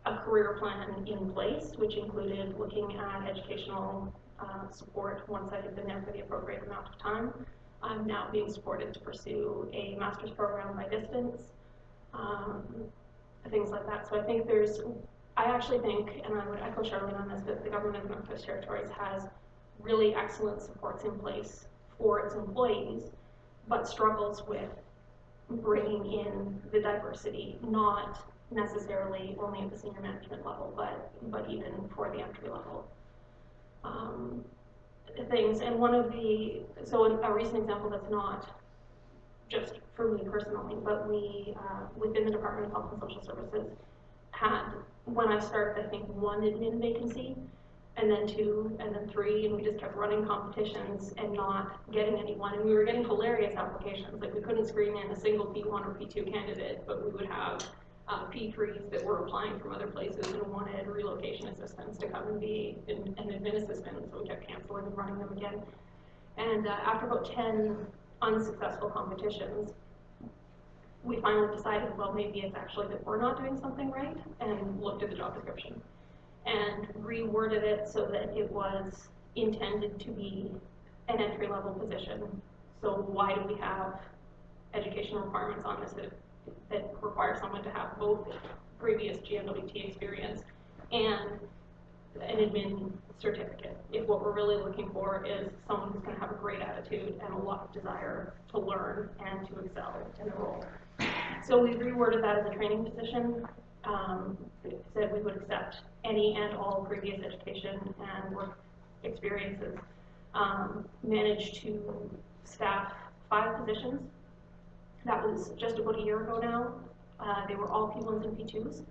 a career plan in place, which included looking at educational support once I had been there for the appropriate amount of time. I'm now being supported to pursue a master's program by distance, things like that. So I actually think, and I would echo Charlene on this, that the government of the Northwest Territories has really excellent supports in place for its employees, but struggles with bringing in the diversity, not necessarily only at the senior management level, but even for the entry level things. And a recent example that's not just for me personally, but we, within the Department of Health and Social Services, had, when I started, I think 1 admin vacancy, and then 2, and then 3, and we just kept running competitions and not getting anyone. And we were getting hilarious applications. Like, we couldn't screen in a single P1 or P2 candidate, but we would have P3s that were applying from other places and wanted relocation assistants to come and be an admin assistant, so we kept canceling and running them again. And after about 10 unsuccessful competitions, we finally decided, well, maybe it's actually that we're not doing something right, and looked at the job description and reworded it so that it was intended to be an entry-level position. So why do we have education requirements on this that require someone to have both previous GNWT experience and an admin certificate, if what we're really looking for is someone who's going to have a great attitude and a lot of desire to learn and to excel in the role? So we reworded that as a training position. It said we would accept any and all previous education and work experiences. Managed to staff 5 positions. That was just about a year ago now. They were all P1s and P2s.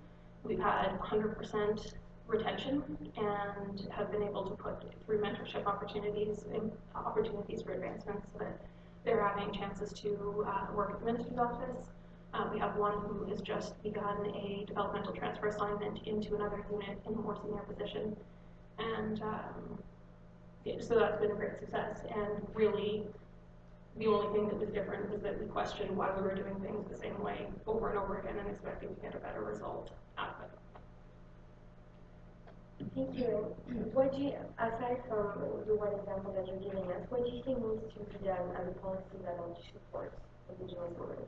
We've had 100% retention and have been able to put through mentorship opportunities and opportunities for advancement so that they're having chances to work at the minister's office. We have one who has just begun a developmental transfer assignment into another unit in a more senior position. And so that's been a great success. And really, the only thing that was different was that we questioned why we were doing things the same way over and over again and expecting to get a better result out of it. Thank you. What do you, aside from the one example that you're giving us, what do you think needs to be done at the policy level to support Indigenous women?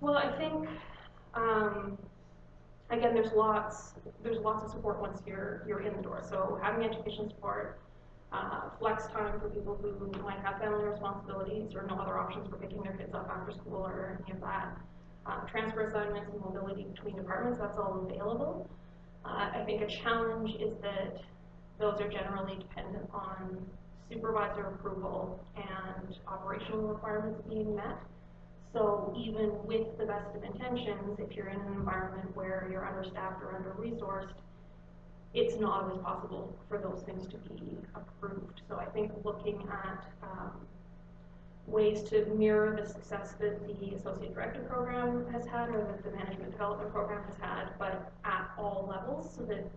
Well, I think again, there's lots of support once you're in the door. So having education support, flex time for people who might have family responsibilities or no other options for picking their kids up after school or any of that. Transfer assignments and mobility between departments, that's all available. I think a challenge is that those are generally dependent on supervisor approval and operational requirements being met. So even with the best of intentions, if you're in an environment where you're understaffed or under-resourced, it's not always possible for those things to be approved. So I think looking at ways to mirror the success that the Associate Director program has had or that the Management Development program has had, but at all levels, so that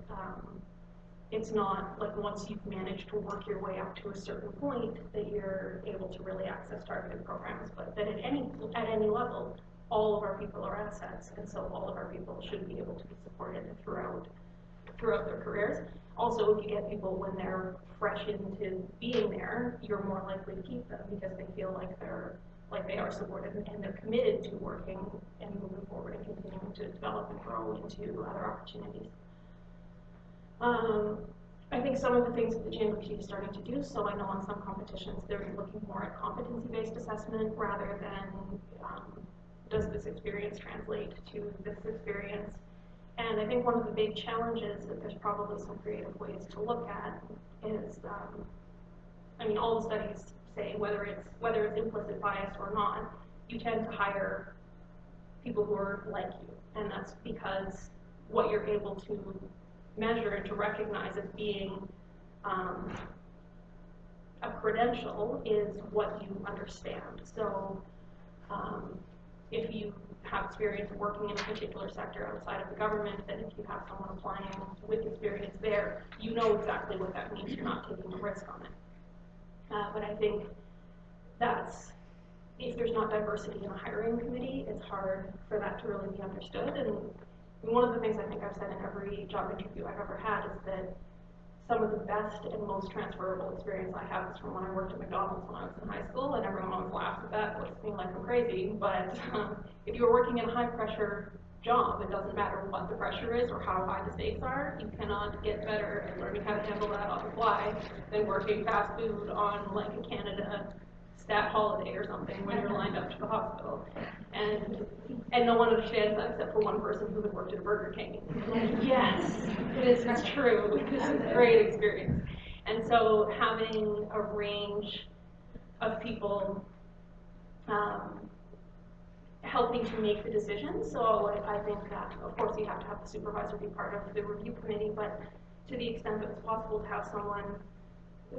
it's not like once you've managed to work your way up to a certain point that you're able to really access targeted programs, but that at any level, all of our people are assets, and so all of our people should be able to be supported throughout their careers. Also, if you get people when they're fresh into being there, you're more likely to keep them because they feel like they are supported and they're committed to working and moving forward and continuing to develop and grow into other opportunities. I think some of the things that the NWT is starting to do, so I know on some competitions they're looking more at competency-based assessment rather than does this experience translate to this experience. And I think one of the big challenges that there's probably some creative ways to look at is, I mean, all the studies say whether it's implicit bias or not, you tend to hire people who are like you, and that's because what you're able to measure and to recognize as being a credential is what you understand. So if you have experience working in a particular sector outside of the government, then if you have someone applying with experience there, you know exactly what that means. You're not taking a risk on it. But I think if there's not diversity in a hiring committee, it's hard for that to really be understood. And one of the things I think I've said in every job interview I've ever had is that some of the best and most transferable experience I have is from when I worked at McDonald's when I was in high school, and everyone always laughs at that, looks at me like I'm crazy, but if you're working in a high pressure job, it doesn't matter what the pressure is or how high the stakes are, you cannot get better at learning how to handle that on the fly than working fast food on like a Canada stat holiday or something when you're lined up to the hospital. And no one understands that except for one person who had worked at a Burger King. Like, yes, this is true. This is a great experience. And so having a range of people helping to make the decisions. So I think that, of course, you have to have the supervisor be part of the review committee, but to the extent that it's possible to have someone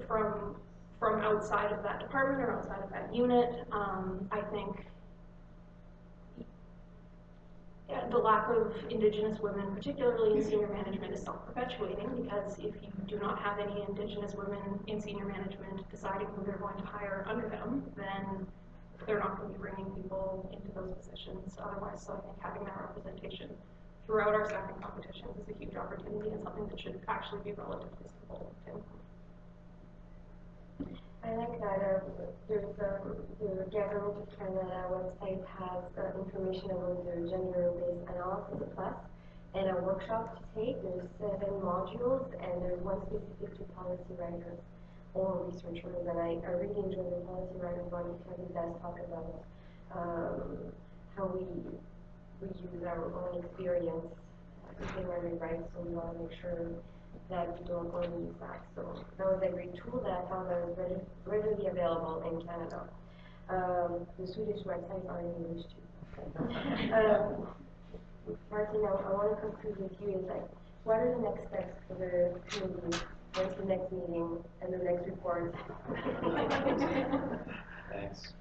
from outside of that department or outside of that unit, I think the lack of Indigenous women, particularly in senior management, is self-perpetuating because if you do not have any Indigenous women in senior management deciding who they're going to hire under them, then they're not going to be bringing people into those positions otherwise. So I think having that representation throughout our staffing competitions is a huge opportunity and something that should actually be relatively simple to implement. I like that the Government of Canada website has information about the gender-based analysis plus and a workshop to take. There's 7 modules and there's one specific to policy writers or researchers, and I really enjoy the policy writers one because it does talk about how we use our own experience in learning rights, so we want to make sure that we don't only use that. So that was a great tool that I found that was readily available in Canada. The Swedish websites are in English too. Martin, I want to conclude with you is like, what are the next steps for the community? When's the next meeting and the next report? Thanks.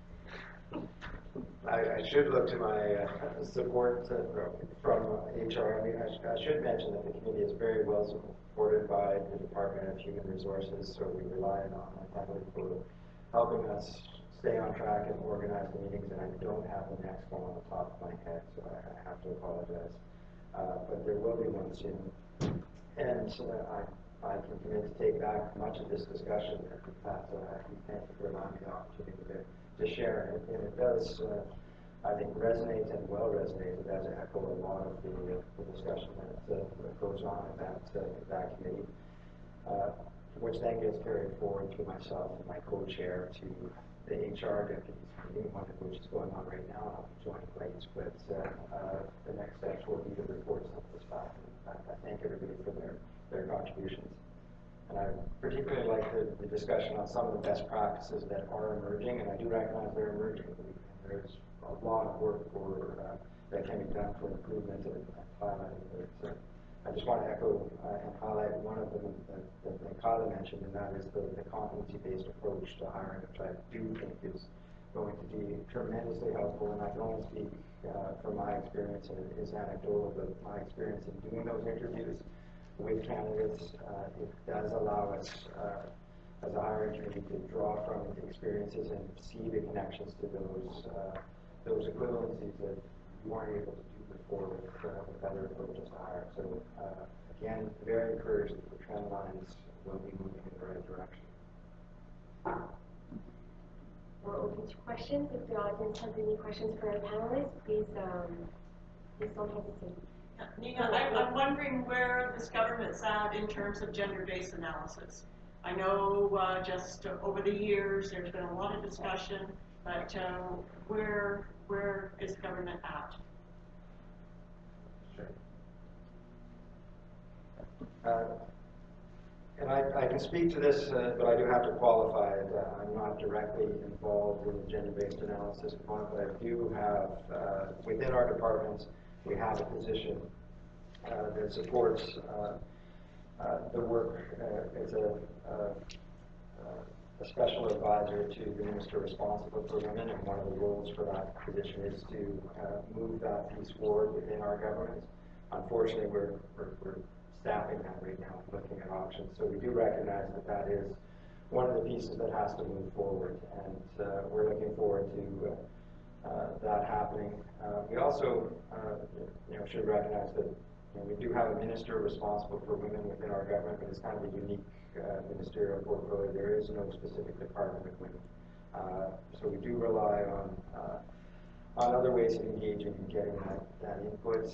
I should look to my support from HR. I mean, I should mention that the committee is very well supported by the Department of Human Resources, so we rely on them heavily for helping us stay on track and organize the meetings, and I don't have the next one on the top of my head, so I have to apologize. But there will be one soon. And I can commit to take back much of this discussion that thank you for allowing me the opportunity to share it. And it does, I think, resonate and well resonate. It does echo a lot of the discussion that goes on in that committee, which then gets carried forward through myself and my co-chair to the HR deputies meeting, one of which is going on right now, and I'll be joining late. But the next steps will be to report some of this back. And I thank everybody for their contributions. And I particularly like the discussion on some of the best practices that are emerging, and I do recognize they're emerging. There's a lot of work that can be done for improvement and highlighting it. I just want to echo and highlight one of them that Kyla mentioned, and that is the competency-based approach to hiring, which I do think is going to be tremendously helpful. And I can only speak from my experience, and it is anecdotal, but my experience in doing those interviews with candidates, it does allow us as a hiring committee to draw from the experiences and see the connections to those equivalencies that you weren't able to do before with other approaches to hire. So again, very encouraged that the trend lines will be moving in the right direction. We're open to questions. If the audience has any questions for our panelists, please don't hesitate. Nina, I'm wondering where this government's at in terms of gender-based analysis. I know just over the years there's been a lot of discussion, but where is government at? Sure. And I can speak to this, but I do have to qualify it. I'm not directly involved in the gender-based analysis component, but I do have, within our departments, we have a position that supports the work as a special advisor to the minister responsible for women, and one of the roles for that position is to move that piece forward within our government. Unfortunately, we're staffing that right now, looking at options. So we do recognize that is one of the pieces that has to move forward, and we're looking forward to that happening. We also should recognize that we do have a minister responsible for women within our government, but it's kind of a unique ministerial portfolio. There is no specific department of women. So we do rely on other ways of engaging and getting that input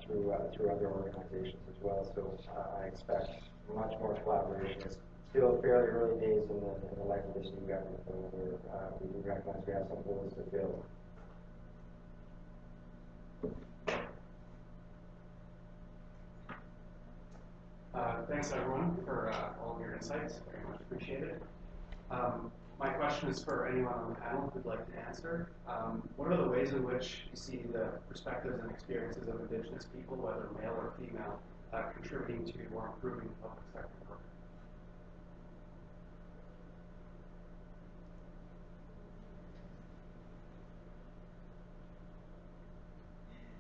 through other organizations as well. So I expect much more collaboration. It's still fairly early days in the life of this new government, though, where we do recognize we have some holes to fill. Thanks everyone for all of your insights, very much appreciated. My question is for anyone on the panel who'd like to answer. What are the ways in which you see the perspectives and experiences of Indigenous people, whether male or female, contributing to or improving public sector work?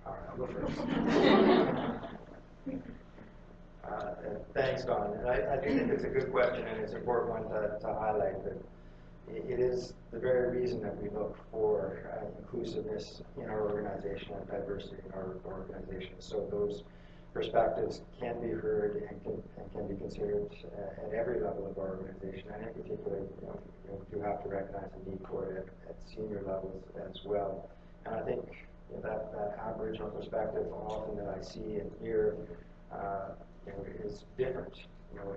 All right, I'll go first. Thanks, Don. And I do think it's a good question, and it's an important one to highlight that it is the very reason that we look for inclusiveness in our organization and diversity in our organization. So those perspectives can be heard and can be considered at every level of our organization. And in particular, we do have to recognize the need for it at senior levels as well. And I think that Aboriginal perspective often that I see and hear is different.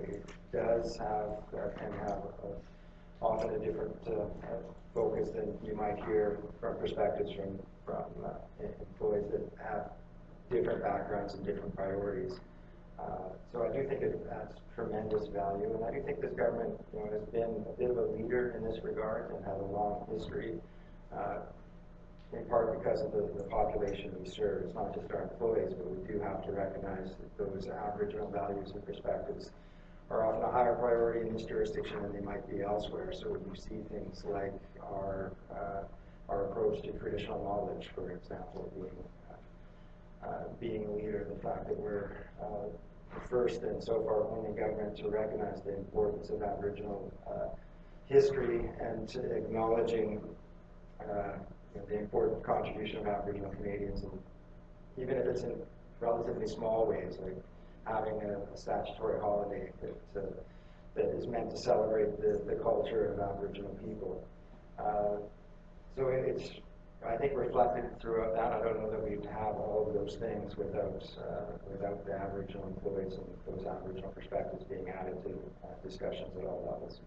It does have can have often a different focus than you might hear from perspectives from employees that have different backgrounds and different priorities. So I do think it adds tremendous value, and I do think this government, has been a bit of a leader in this regard and has a long history, in part because of the population we serve. It's not just our employees, but we do have to recognize that those Aboriginal values and perspectives are often a higher priority in this jurisdiction than they might be elsewhere. So when you see things like our approach to traditional knowledge, for example, being a leader, the fact that we're first and so far only government to recognize the importance of Aboriginal history and to acknowledging the important contribution of Aboriginal Canadians, and even if it's in relatively small ways, like having a statutory holiday that is meant to celebrate the culture of Aboriginal people. So it's, I think, reflected throughout that. I don't know that we'd have all of those things without the Aboriginal employees and those Aboriginal perspectives being added to discussions at all levels.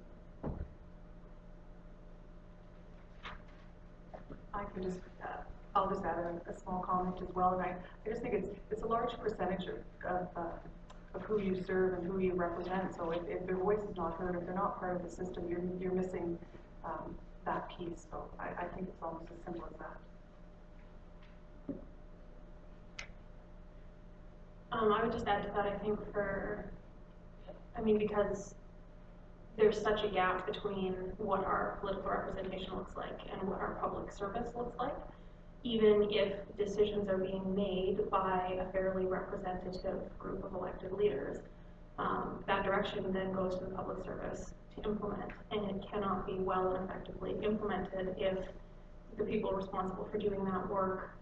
I can just, I'll just add a small comment as well. And I just think it's a large percentage of who you serve and who you represent. So if their voice is not heard, if they're not part of the system, you're missing that piece. So I think it's almost as simple as that. I would just add to that, I think because there's such a gap between what our political representation looks like and what our public service looks like, even if decisions are being made by a fairly representative group of elected leaders, that direction then goes to the public service to implement, and it cannot be well and effectively implemented if the people responsible for doing that work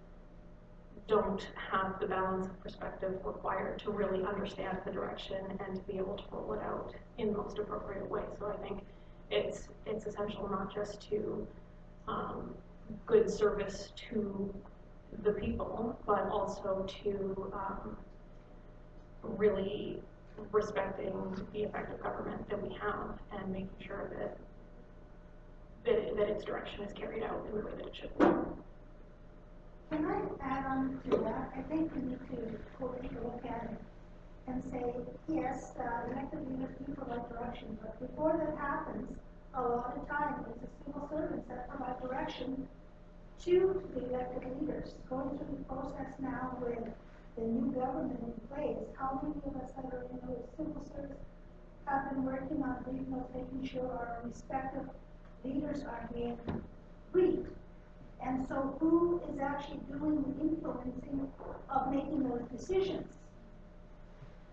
don't have the balance of perspective required to really understand the direction and to be able to roll it out in the most appropriate way. So I think it's essential not just to good service to the people, but also to really respecting the effective government that we have and making sure that its direction is carried out in the way that it should be. Can I add on to that? I think we need to take a look at it and say, yes, elected leaders do provide direction, but before that happens, a lot of times it's the civil servants that provide direction to the elected leaders. Going through the process now with the new government in place, how many of us that are in the civil service have been working on making sure our respective leaders are being briefed? And so who is actually doing the influencing of making those decisions?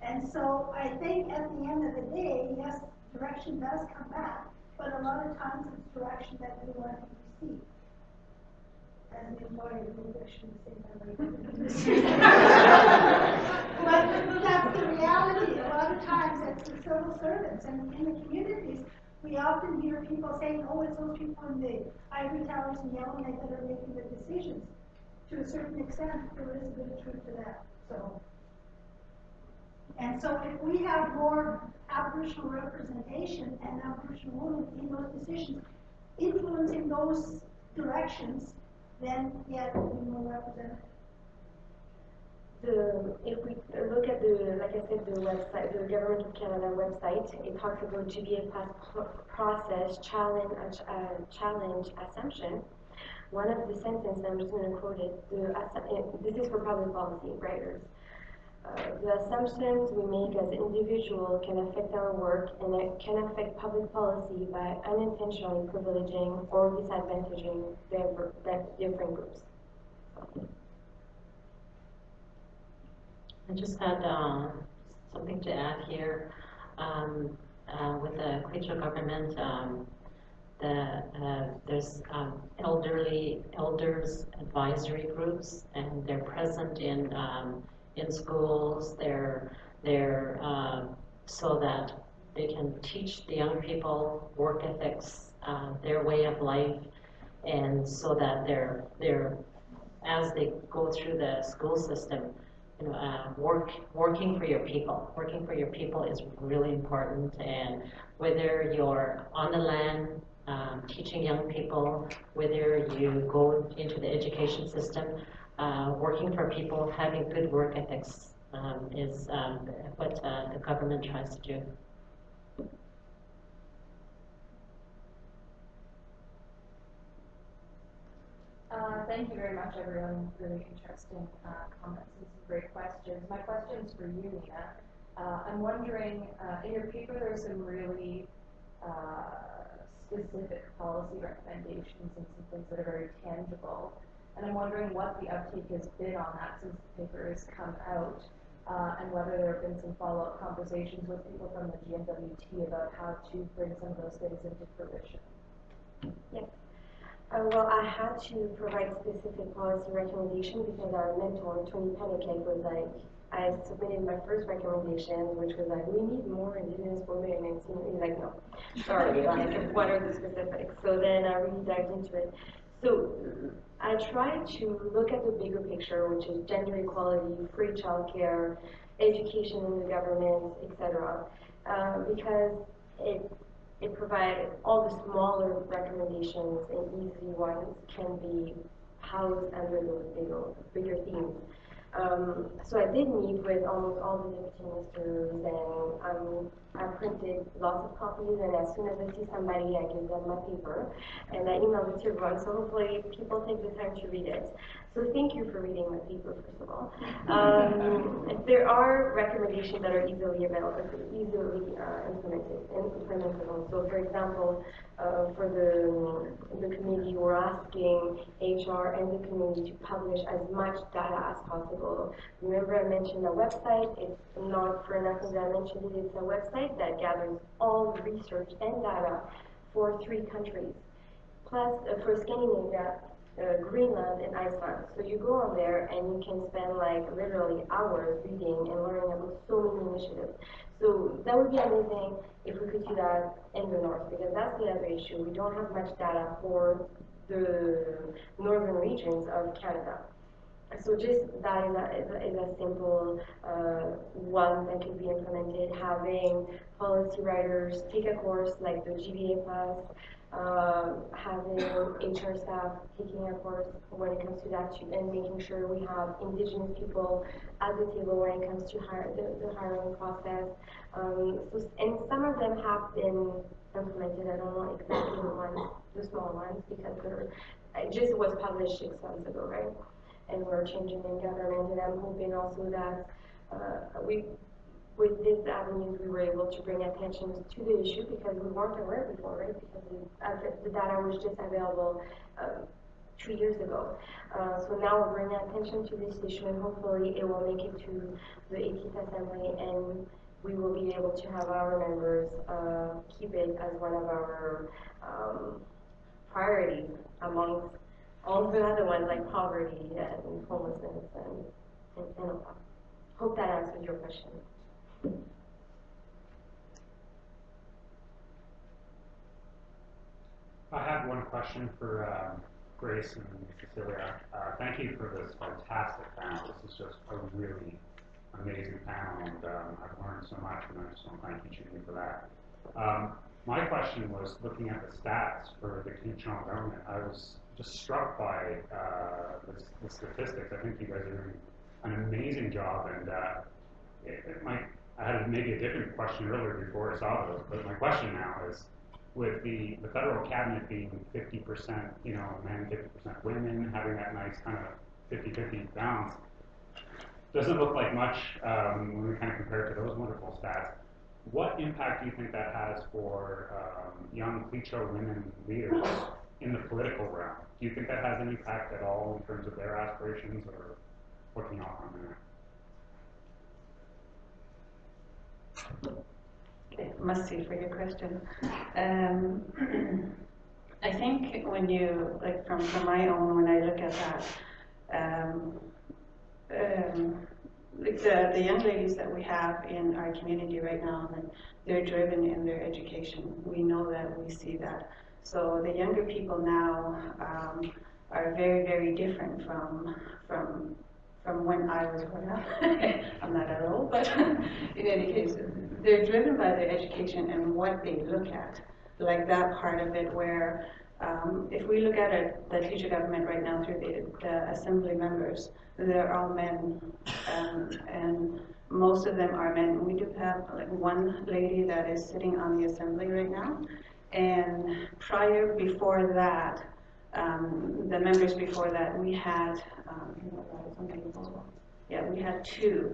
And so I think at the end of the day, yes, direction does come back, but a lot of times it's direction that we want to receive. As an employee, maybe I shouldn't say that. But that's the reality. A lot of times it's the civil servants, and in the communities, we often hear people saying, oh, it's those people in the ivory towers and Yellowknife that are making the decisions. To a certain extent, there is a bit of truth to that. And so if we have more Aboriginal representation and Aboriginal women in those decisions, influencing those directions, then yeah, it will be more represented. If we look at like I said, the website, the Government of Canada website, it talks about GBA process, challenge assumption. One of the sentences, I'm just going to quote it, this is for public policy writers. The assumptions we make as individuals can affect our work, and it can affect public policy by unintentionally privileging or disadvantaging different groups. I just had something to add here. With the Quechua government, there's elders advisory groups, and they're present in schools. They're so that they can teach the young people work ethics, their way of life, and so that they're as they go through the school system, working for your people. Working for your people is really important, and whether you're on the land, teaching young people, whether you go into the education system, working for people, having good work ethics is what the government tries to do. Thank you very much, everyone. Really interesting comments and some great questions. My question is for you, Nina. I'm wondering, in your paper there are some really specific policy recommendations and some things that are very tangible. And I'm wondering what the uptake has been on that since the paper has come out, and whether there have been some follow-up conversations with people from the NWT about how to bring some of those things into fruition. Yes. Well, I had to provide specific policy recommendations because our mentor, Tony Pennicake, was like, I submitted my first recommendation, which was like, we need more Indigenous women, and he's like, no, sorry, like, what are the specifics? So then I really dived into it. So I tried to look at the bigger picture, which is gender equality, free childcare, education in the government, etc., because it provides all the smaller recommendations and easy ones can be housed under those bigger themes. So I did meet with almost all the deputy ministers, and I printed lots of copies, and as soon as I see somebody, I give them my paper, and I email it to everyone, so hopefully people take the time to read it. So thank you for reading my paper, first of all. There are recommendations that are easily available, easily implementable. So for example, for the committee, we're asking HR and the community to publish as much data as possible. Remember I mentioned a website. It's not for nothing that I mentioned it. It's a website that gathers all the research and data for 3 countries, plus for Scandinavia, Greenland, and Iceland. So you go on there and you can spend like literally hours reading and learning about so many initiatives. So that would be amazing if we could do that in the north, because that's the other issue. We don't have much data for the northern regions of Canada. So just that is a simple one that could be implemented. Having policy writers take a course like the GBA class, having HR staff taking a course when it comes to that, and making sure we have Indigenous people at the table when it comes to the hiring process. And some of them have been implemented. I don't know exactly the small ones, because it just was published 6 months ago, right? And we're changing in government, and I'm hoping also that with these avenues, we were able to bring attention to the issue, because we weren't aware before, right? Because the data was just available 2 years ago. So now we're bringing attention to this issue, and hopefully it will make it to the 18th Assembly, and we will be able to have our members keep it as one of our priorities amongst all the other ones like poverty and homelessness and all that. Hope that answers your question. I have one question for Grace and Cecilia. Thank you for this fantastic panel. This is just a really amazing panel, and I've learned so much, and I just want to thank you, Julie, for that. My question was looking at the stats for the Kitchener government. I was just struck by the statistics. I think you guys are doing an amazing job, and I had maybe a different question earlier before I saw those, but my question now is, with the federal cabinet being 50%, men, 50% women, having that nice kind of 50-50 balance, doesn't look like much when we kind of compare it to those wonderful stats. What impact do you think that has for young Klecho women leaders in the political realm? Do you think that has an impact at all in terms of their aspirations, or what can you offer on that? Okay, must see for your question. I think when you, like from my own, when I look at that, like the young ladies that we have in our community right now, and they're driven in their education. We know that, we see that. So the younger people now are very, very different from from when I was growing up. I'm not that old, but in any case, they're driven by their education and what they look at. Like that part of it where, if we look at it, the teacher government right now through the assembly members, they're all men, and most of them are men. We do have like one lady that is sitting on the assembly right now, and before that, the members before that, we had, we had two.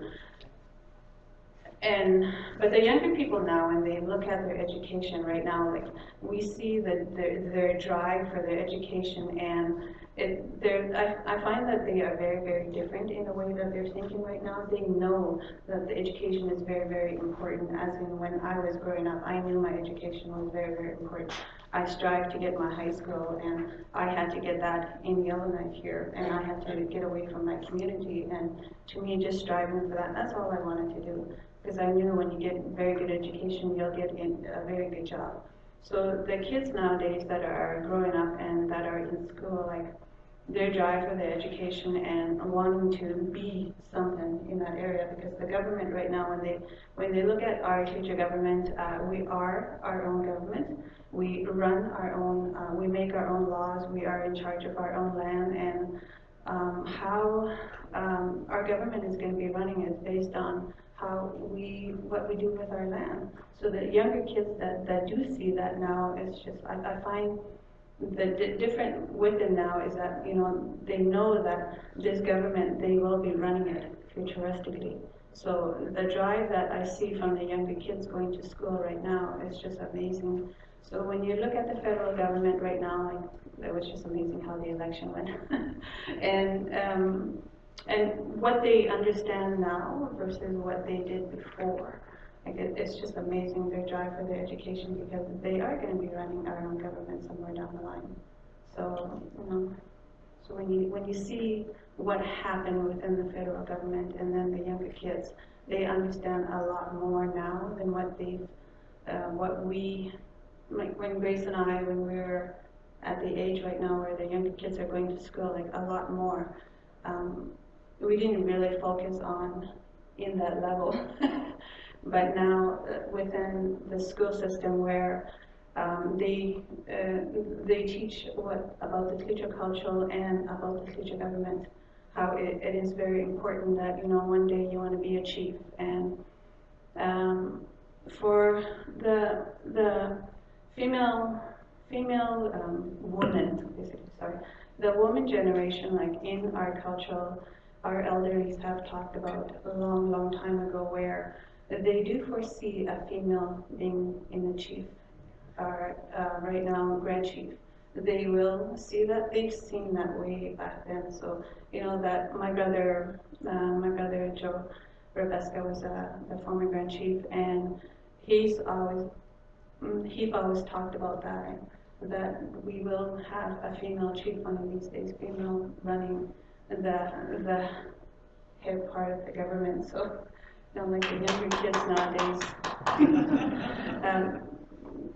But the younger people now, when they look at their education right now, like we see that their drive for their education, and I find that they are very, very different in the way that they're thinking right now. They know that the education is very, very important. As in when I was growing up, I knew my education was very, very important. I strived to get my high school, and I had to get that in Yellowknife here, and I had to get away from my community. And to me, just striving for that, that's all I wanted to do. Because I knew when you get very good education, you'll get in a very good job. So the kids nowadays that are growing up and that are in school, like their drive for their education and wanting to be something in that area, because the government right now, when they look at our teacher government, we are our own government. We run our own, we make our own laws. We are in charge of our own land, and how our government is going to be running is based on what we do with our land. So the younger kids that do see that now, it's just, I find the different with them now is that, they know that this government, they will be running it futuristically. So the drive that I see from the younger kids going to school right now is just amazing. So when you look at the federal government right now, like, it was just amazing how the election went. And what they understand now versus what they did before. Like it's just amazing their drive for their education, because they are going to be running our own government somewhere down the line. So, so when you see what happened within the federal government and then the younger kids, they understand a lot more now than what we, like when Grace and I, when we're at the age right now where the younger kids are going to school, like a lot more. We didn't really focus on in that level. But now within the school system where they teach about the teacher culture and about the teacher government, how it is very important that, one day you want to be a chief. And for the female woman, basically, sorry, the woman generation, like in our culture, our elders have talked about a long, long time ago, where they do foresee a female being in the chief, or right now, Grand Chief. They will see that. They've seen that way back then. So, that my brother Joe Rebecca was the former Grand Chief, and he's always talked about that we will have a female chief one of these days, female running the head part of the government. So, like the younger kids nowadays,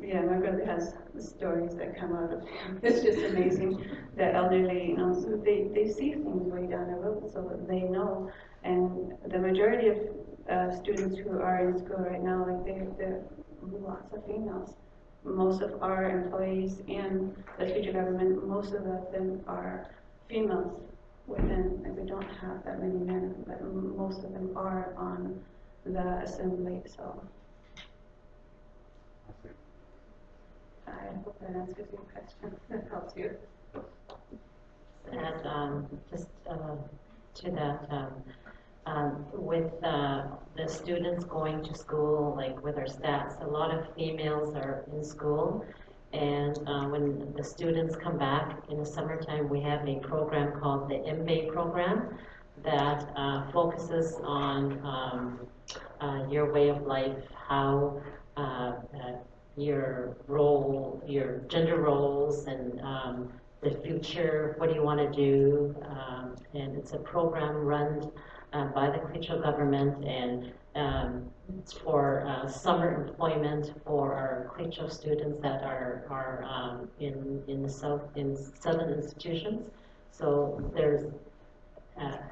yeah, my brother has stories that come out of him. It's just amazing. The elderly, so they see things way down the road, so they know. And the majority of students who are in school right now, like they're lots of females. Most of our employees in the teacher government, most of them are females. Within, like, we don't have that many men, but most of them are on the assembly. So I hope that answers your question. That helps you. And just to that, with the students going to school, like with our stats, a lot of females are in school. And when the students come back in the summertime, we have a program called the MBA program that focuses on your way of life, how your role, your gender roles, and the future, what do you want to do, and it's a program run by the Clecho government, and it's for summer employment for our Clecho students that are in southern institutions. So there's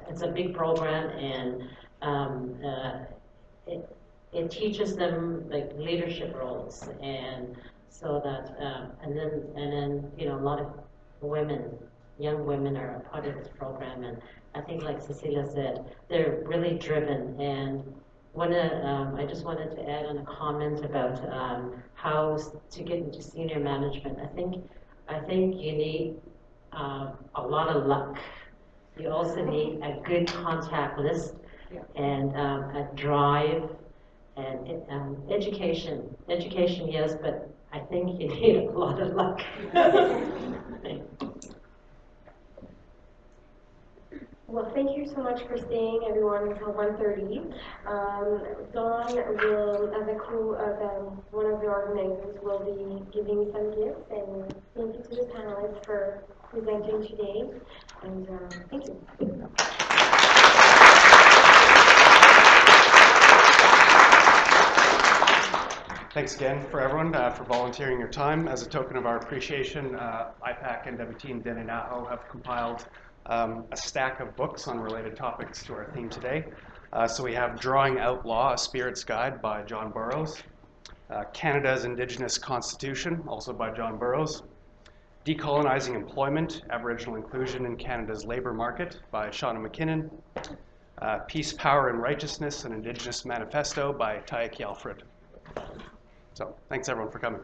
it's a big program, and it teaches them like leadership roles, and so that and then you know, a lot of young women are a part of this program, and I think, like Cecilia said, they're really driven. And I just wanted to add on a comment about how to get into senior management. I think you need a lot of luck. You also need a good contact list, and a drive, and education. Education, yes, but I think you need a lot of luck. Well, thank you so much for staying, everyone, until 1:30. Dawn will, as a crew of one of the organizers, will be giving you some gifts, and thank you to the panelists for presenting today, and thank you. Thanks again for everyone for volunteering your time. As a token of our appreciation, IPAC, NWT, and Deninaho have compiled a stack of books on related topics to our theme today. So we have Drawing Outlaw, A Spirit's Guide by John Burroughs, Canada's Indigenous Constitution, also by John Burroughs, Decolonizing Employment, Aboriginal Inclusion in Canada's Labour Market by Shauna McKinnon, Peace, Power, and Righteousness, an Indigenous Manifesto by Taiki Alfred. So thanks everyone for coming.